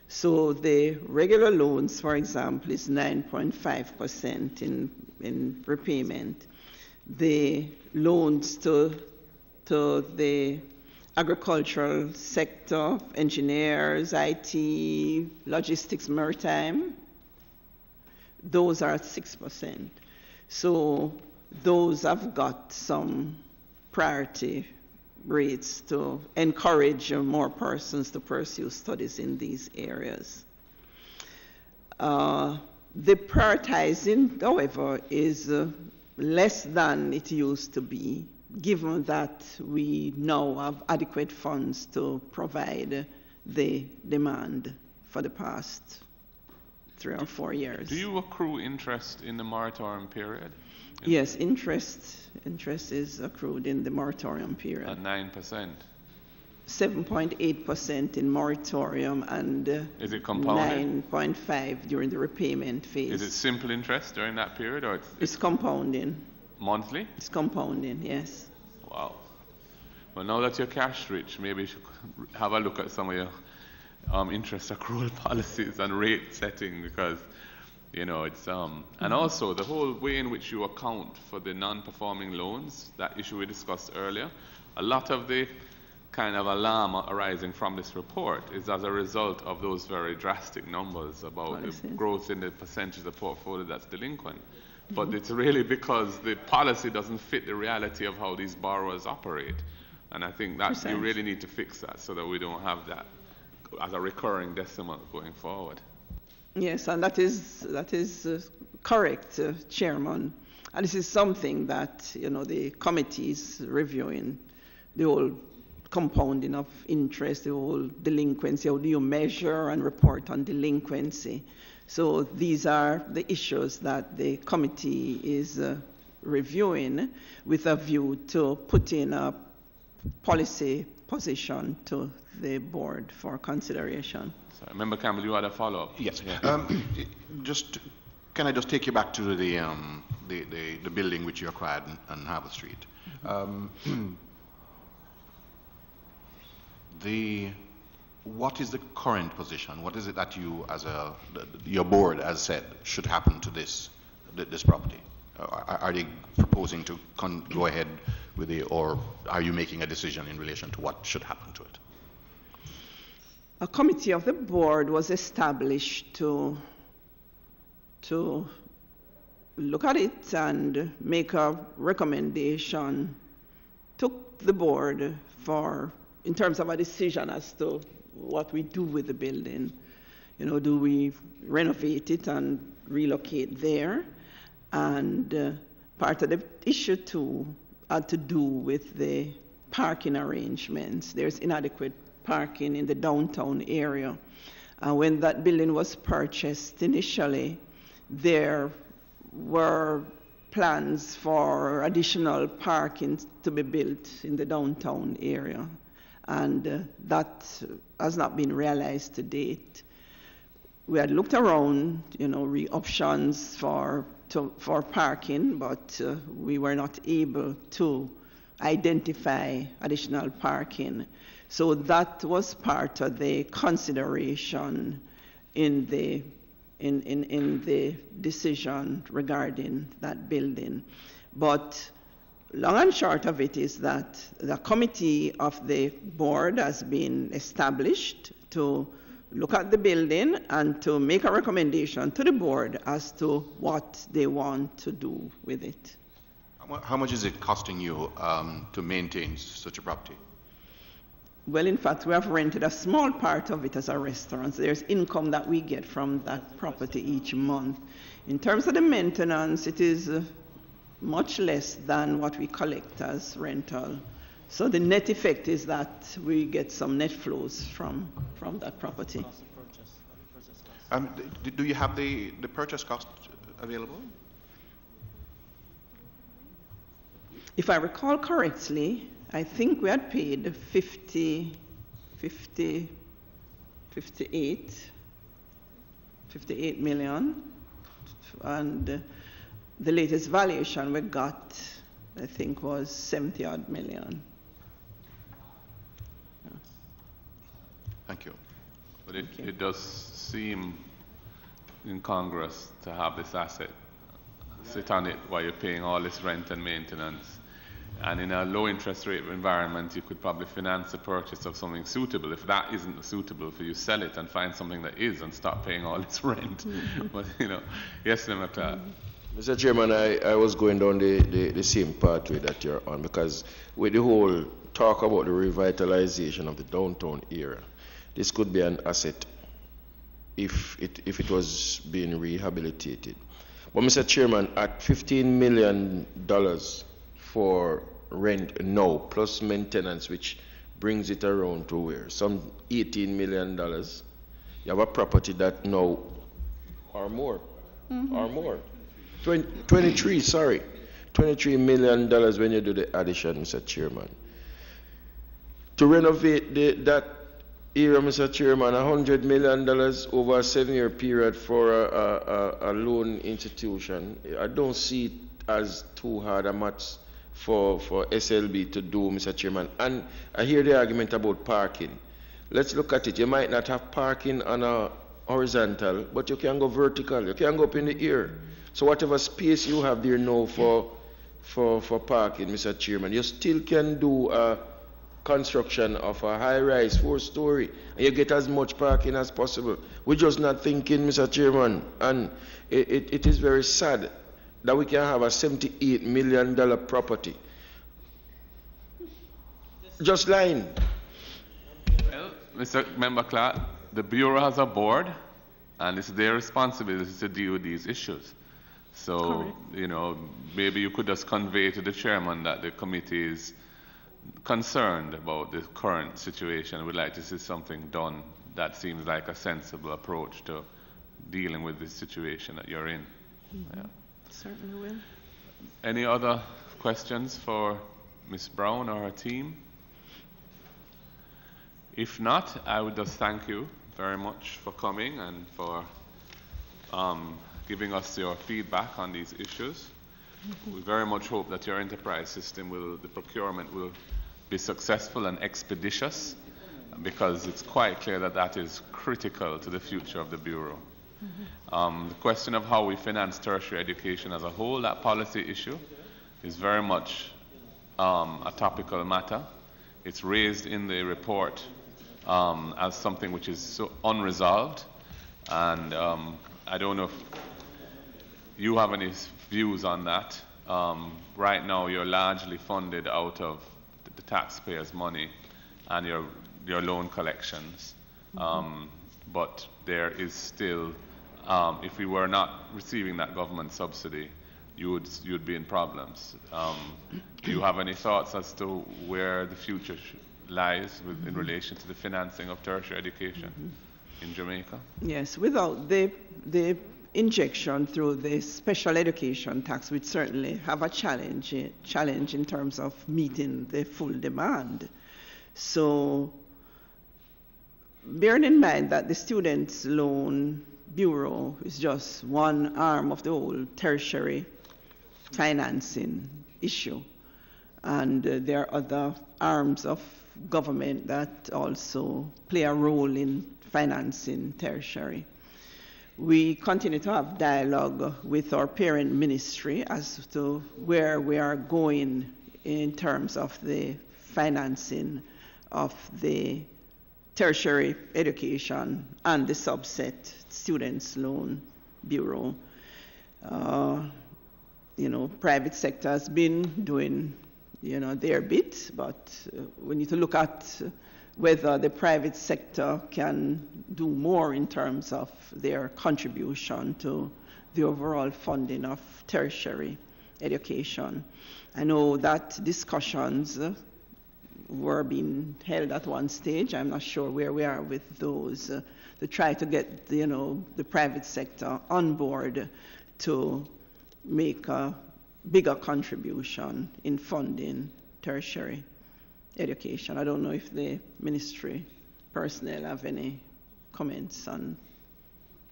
So the regular loans, for example, is 9.5% in repayment. The loans to the agricultural sector, engineers, IT, logistics, maritime, those are at 6%. So those have got some priority rates to encourage more persons to pursue studies in these areas. The prioritizing, however, is less than it used to be, given that we now have adequate funds to provide the demand for the past 3 or 4 years. Do you accrue interest in the moratorium period? Yes, interest is accrued in the moratorium period. At 9%? 7.8% in moratorium and is it compounded? 9.5% during the repayment phase. Is it simple interest during that period, or it's compounding? Monthly? It's compounding, yes. Wow. Well, now that you're cash rich, maybe you should have a look at some of your interest accrual policies and rate setting, because it's and also the whole way in which you account for the non-performing loans, that issue we discussed earlier. A lot of the kind of alarm arising from this report is as a result of those very drastic numbers about the growth in the percentage of the portfolio that's delinquent. But it's really because the policy doesn't fit the reality of how these borrowers operate. And I think that you really need to fix that so that we don't have that as a recurring decimal going forward. Yes, and that is correct, Chairman. And this is something that the committee is reviewing, the whole compounding of interest, the whole delinquency. How do you measure and report on delinquency? So these are the issues that the committee is reviewing with a view to putting a policy position to the board for consideration. Sorry, Member Campbell, you had a follow-up? Yes. Yeah. Can I just take you back to the building which you acquired on Harbour Street? What is the current position? What is it that you, your board, has said should happen to this property? Are they proposing to go ahead with it, or are you making a decision in relation to what should happen to it? A committee of the board was established to look at it and make a recommendation to the board in terms of a decision as to what we do with the building. Do we renovate it and relocate there? And part of the issue too had to do with the parking arrangements. There's inadequate parking in the downtown area. When that building was purchased initially, there were plans for additional parking to be built in the downtown area, and that has not been realized to date. We had looked around, options for parking, but we were not able to identify additional parking. So that was part of the consideration in the decision regarding that building. But long and short of it is that the committee of the board has been established to look at the building and to make a recommendation to the board as to what they want to do with it. How much is it costing you to maintain such a property? Well, in fact, we have rented a small part of it as a restaurant. So there's income that we get from that property each month. In terms of the maintenance, it is much less than what we collect as rental. So the net effect is that we get some net flows from that property. Do you have the purchase cost available? If I recall correctly, I think we had paid 50 58 million, and the latest valuation we got, I think, was 70 odd million. Thank you. But it does seem incongruous to have this asset sit on it while you're paying all this rent and maintenance. And in a low interest rate environment, you could probably finance the purchase of something suitable. If that isn't suitable for you, sell it and find something that is and stop paying all this rent. But, yes, Mr. Clark. Mr. Chairman, I was going down the same pathway that you're on, because with the whole talk about the revitalization of the downtown area, this could be an asset if it was being rehabilitated. But Mr. Chairman, at $15 million for rent now, plus maintenance, which brings it around to where? Some $18 million. You have a property that now, or more, or more. 23, sorry. $23 million when you do the addition, Mr. Chairman. To renovate that area, Mr. Chairman, $100 million over a 7-year period for a loan institution, I don't see it as too hard a match for SLB to do, Mr. Chairman. And I hear the argument about parking. Let's look at it. You might not have parking on a horizontal, but you can go vertical. You can go up in the air. So whatever space you have there now for parking, Mr. Chairman, you still can do a construction of a high-rise 4-story, and you get as much parking as possible. We're just not thinking, Mr. Chairman, and it is very sad that we can have a $78 million property just lying. Well, Mr. Member Clark, the Bureau has a board, and it's their responsibility to deal with these issues. So, maybe you could just convey to the chairman that the committee is concerned about the current situation. We'd like to see something done that seems like a sensible approach to dealing with the situation that you're in. Mm-hmm. Yeah. Certainly will. Any other questions for Ms. Brown or her team? If not, I would just thank you very much for coming and for giving us your feedback on these issues. We very much hope that your enterprise system the procurement will be successful and expeditious, because it's quite clear that that is critical to the future of the Bureau. The question of how we finance tertiary education as a whole, that policy issue, is very much a topical matter. It's raised in the report as something which is so unresolved, and I don't know if you have any views on that. Right now, you're largely funded out of the taxpayers' money and your loan collections, but there is still, if we were not receiving that government subsidy, you'd be in problems. Do you have any thoughts as to where the future lies in relation to the financing of tertiary education in Jamaica? Yes, without the injection through the special education tax, we'd certainly have a challenge in terms of meeting the full demand. So, bearing in mind that the Students' Loan Bureau is just one arm of the whole tertiary financing issue, and there are other arms of government that also play a role in financing tertiary. We continue to have dialogue with our parent ministry as to where we are going in terms of the financing of the tertiary education and the subset Students' Loan Bureau. Private sector has been doing, their bit, but we need to look at whether the private sector can do more in terms of their contribution to the overall funding of tertiary education. I know that discussions were being held at one stage. I'm not sure where we are with those, to try to get the private sector on board to make a bigger contribution in funding tertiary education. I don't know if the ministry personnel have any comments on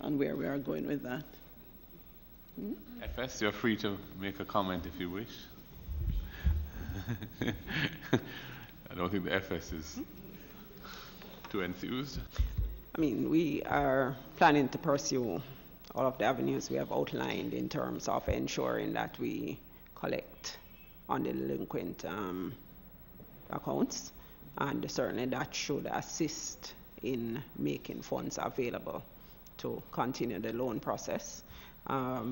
where we are going with that. FS, you're free to make a comment if you wish. I don't think the FS is too enthused. I mean, we are planning to pursue all of the avenues we have outlined in terms of ensuring that we collect on the delinquent accounts, and certainly that should assist in making funds available to continue the loan process. I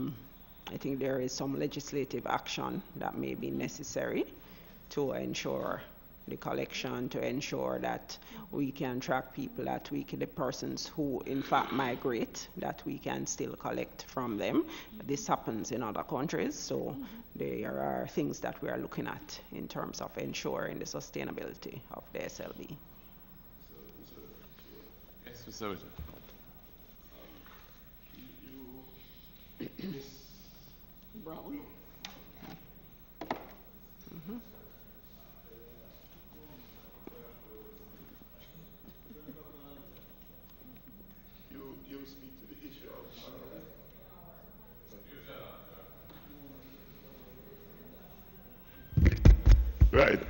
think there is some legislative action that may be necessary to ensure the collection, to ensure that we can track people, that the persons who in fact migrate, that we can still collect from them. This happens in other countries, so there are things that we are looking at in terms of ensuring the sustainability of the SLB. Yes, Mr. Miss Brown. You speak to the issue of right.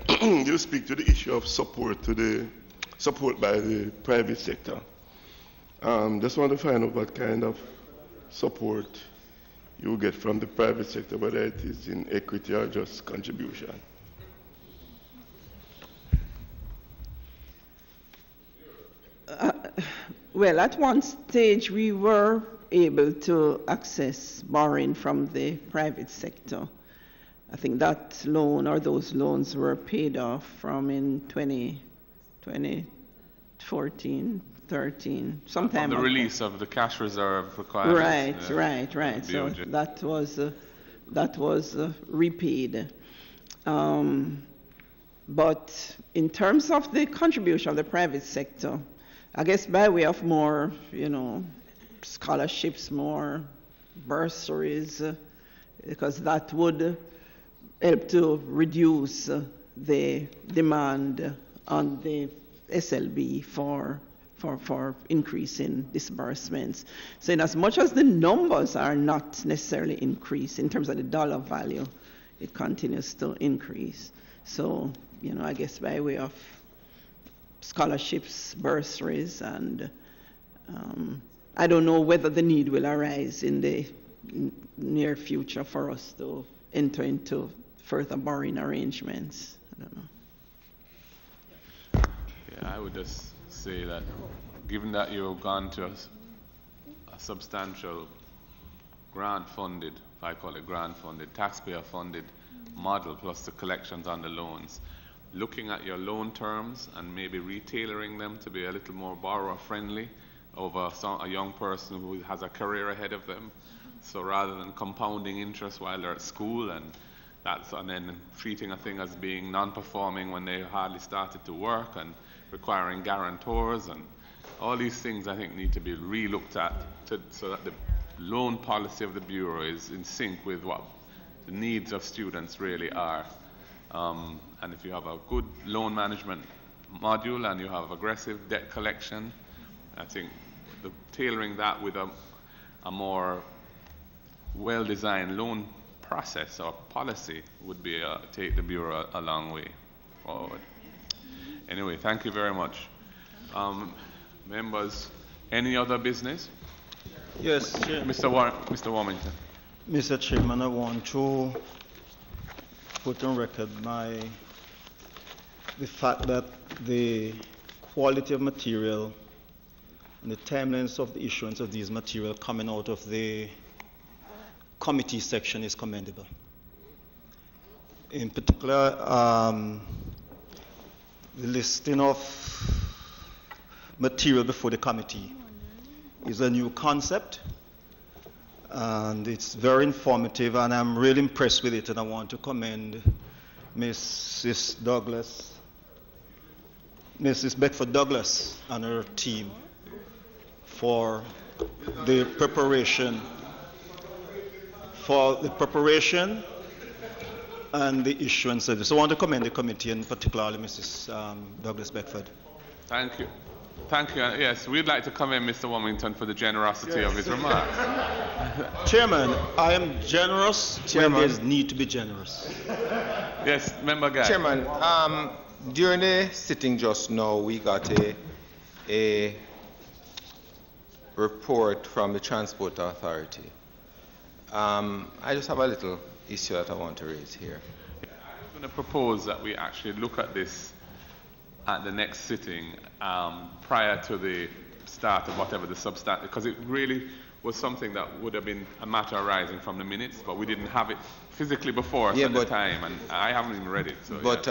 You speak to the issue of support by the private sector. Just want to find out what kind of support you get from the private sector, whether it is in equity or just contribution. Well, at one stage we were able to access borrowing from the private sector. I think that loan or those loans were paid off from in 2014, 13, sometime. The release of the cash reserve requirements. Right. So that was repaid. But in terms of the contribution of the private sector, I guess by way of more, scholarships, more bursaries, because that would help to reduce the demand on the SLB for increasing disbursements. So in as much as the numbers are not necessarily increased in terms of the dollar value, it continues to increase. So, I guess by way of scholarships, bursaries, and I don't know whether the need will arise in the near future for us to enter into further borrowing arrangements. I don't know. Yeah, I would just say that given that you've gone to a substantial grant-funded, if I call it grant-funded, taxpayer-funded model plus the collections on the loans, looking at your loan terms and maybe retailoring them to be a little more borrower-friendly over a young person who has a career ahead of them. So rather than compounding interest while they're at school and then treating a thing as being non-performing when they hardly started to work and requiring guarantors and all these things, I think need to be re-looked at so that the loan policy of the Bureau is in sync with what the needs of students really are. And if you have a good loan management module and you have aggressive debt collection, I think tailoring that with a more well-designed loan process or policy would be take the Bureau a long way forward. Anyway, thank you very much. Members, any other business? Yes, Chair. Mr. Warmington. Mr. Chairman, I want to put on record the fact that the quality of material and the timeliness of the issuance of these material coming out of the committee section is commendable. In particular, the listing of material before the committee is a new concept, and it's very informative, and I'm really impressed with it, and I want to commend Mrs. Beckford Douglas and her team for the preparation and the issuance of this. So I want to commend the committee, and particularly Mrs. Douglas Beckford. Thank you. Thank you. Yes, we'd like to commend Mr. Wilmington for the generosity of his remarks. Chairman, I am generous when there's need to be generous. Yes, Member Guy. Chairman, during the sitting just now, we got a report from the Transport Authority. I just have a little issue that I want to raise here. I'm going to propose that we actually look at this at the next sitting prior to the start of whatever the substance, because it really was something that would have been a matter arising from the minutes, but we didn't have it physically before us at the time, and I haven't even read it. So, but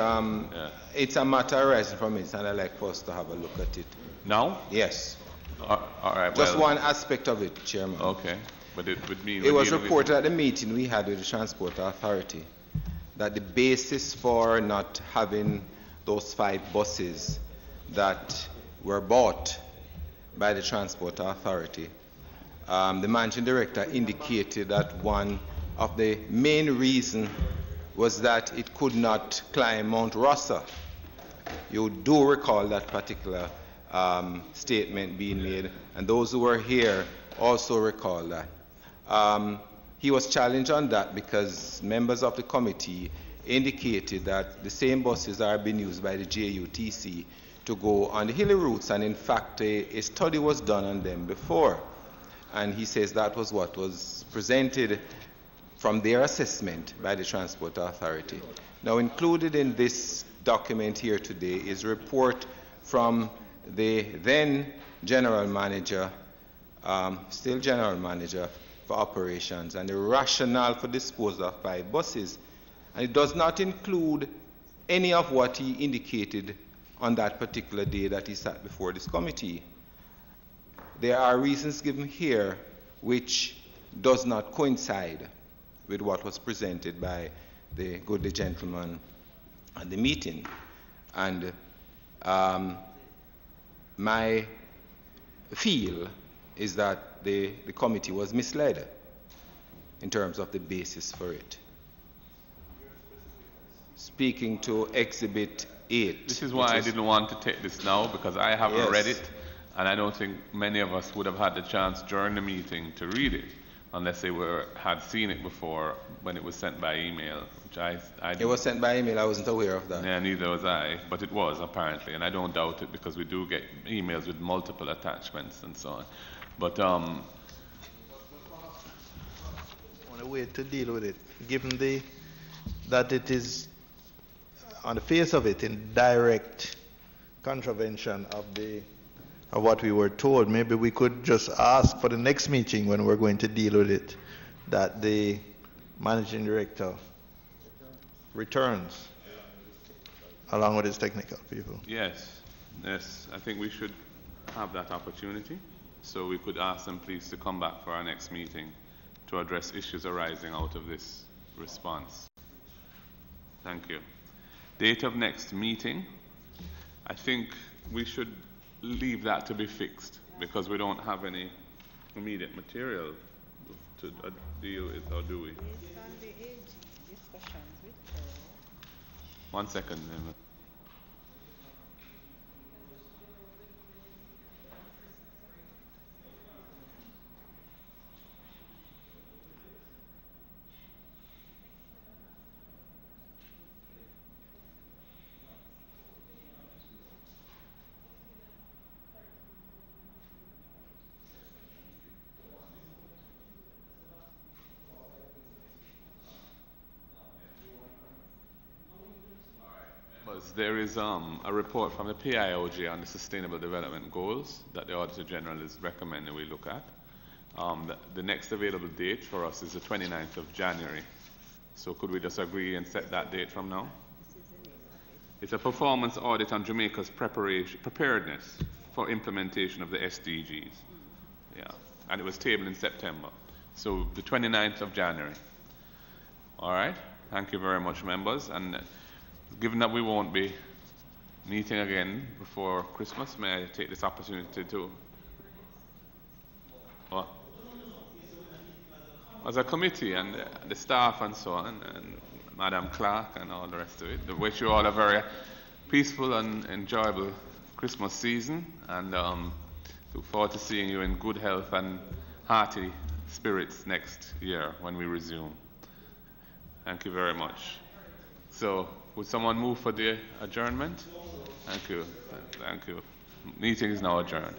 it's a matter arising from it, and I'd like for us to have a look at it. Now? Yes. All right. Just one aspect of it, Chairman. Okay. But it would mean... It was reported at the meeting we had with the Transport Authority that the basis for not having those 5 buses that were bought by the Transport Authority, the managing director indicated that one of the main reasons was that it could not climb Mount Rossa. You do recall that particular statement being made, and those who were here also recall that. He was challenged on that because members of the committee indicated that the same buses are being used by the JUTC to go on the hilly routes, and in fact a study was done on them before, and he says that was what was presented from their assessment by the Transport Authority. Now, included in this document here today is a report from the then general manager, still general manager for operations, and the rationale for disposal of 5 buses. And it does not include any of what he indicated on that particular day that he sat before this committee. There are reasons given here which does not coincide with what was presented by the goodly gentleman at the meeting. And my feel is that the committee was misled in terms of the basis for it. Speaking to Exhibit 8. This is why I didn't want to take this now, because I haven't read it, and I don't think many of us would have had the chance during the meeting to read it, unless they had seen it before when it was sent by email. Which I it was sent by email. I wasn't aware of that. Yeah, neither was I, but it was apparently, and I don't doubt it because we do get emails with multiple attachments and so on. But on a way to deal with it, given that it is on the face of it in direct contravention of what we were told, maybe we could just ask for the next meeting when we're going to deal with it, that the managing director returns along with his technical people. Yes, I think we should have that opportunity, so we could ask them please to come back for our next meeting to address issues arising out of this response. Thank you. Date of next meeting, I think we should leave that to be fixed because we don't have any immediate material to deal with, or do we? Based on the AG discussions with her. 1 second. There is a report from the PIOJ on the Sustainable Development Goals that the Auditor General is recommending we look at. The next available date for us is the 29th of January. So could we just agree and set that date from now? It's a performance audit on Jamaica's preparedness for implementation of the SDGs. Yeah, and it was tabled in September. So the 29th of January. All right, thank you very much, members. And given that we won't be meeting again before Christmas, may I take this opportunity to... What? As a committee and the staff and so on, and Madam Clark and all the rest of it, wish you all a very peaceful and enjoyable Christmas season, and look forward to seeing you in good health and hearty spirits next year when we resume. Thank you very much. So, would someone move for the adjournment? Thank you. Thank you. Meeting is now adjourned.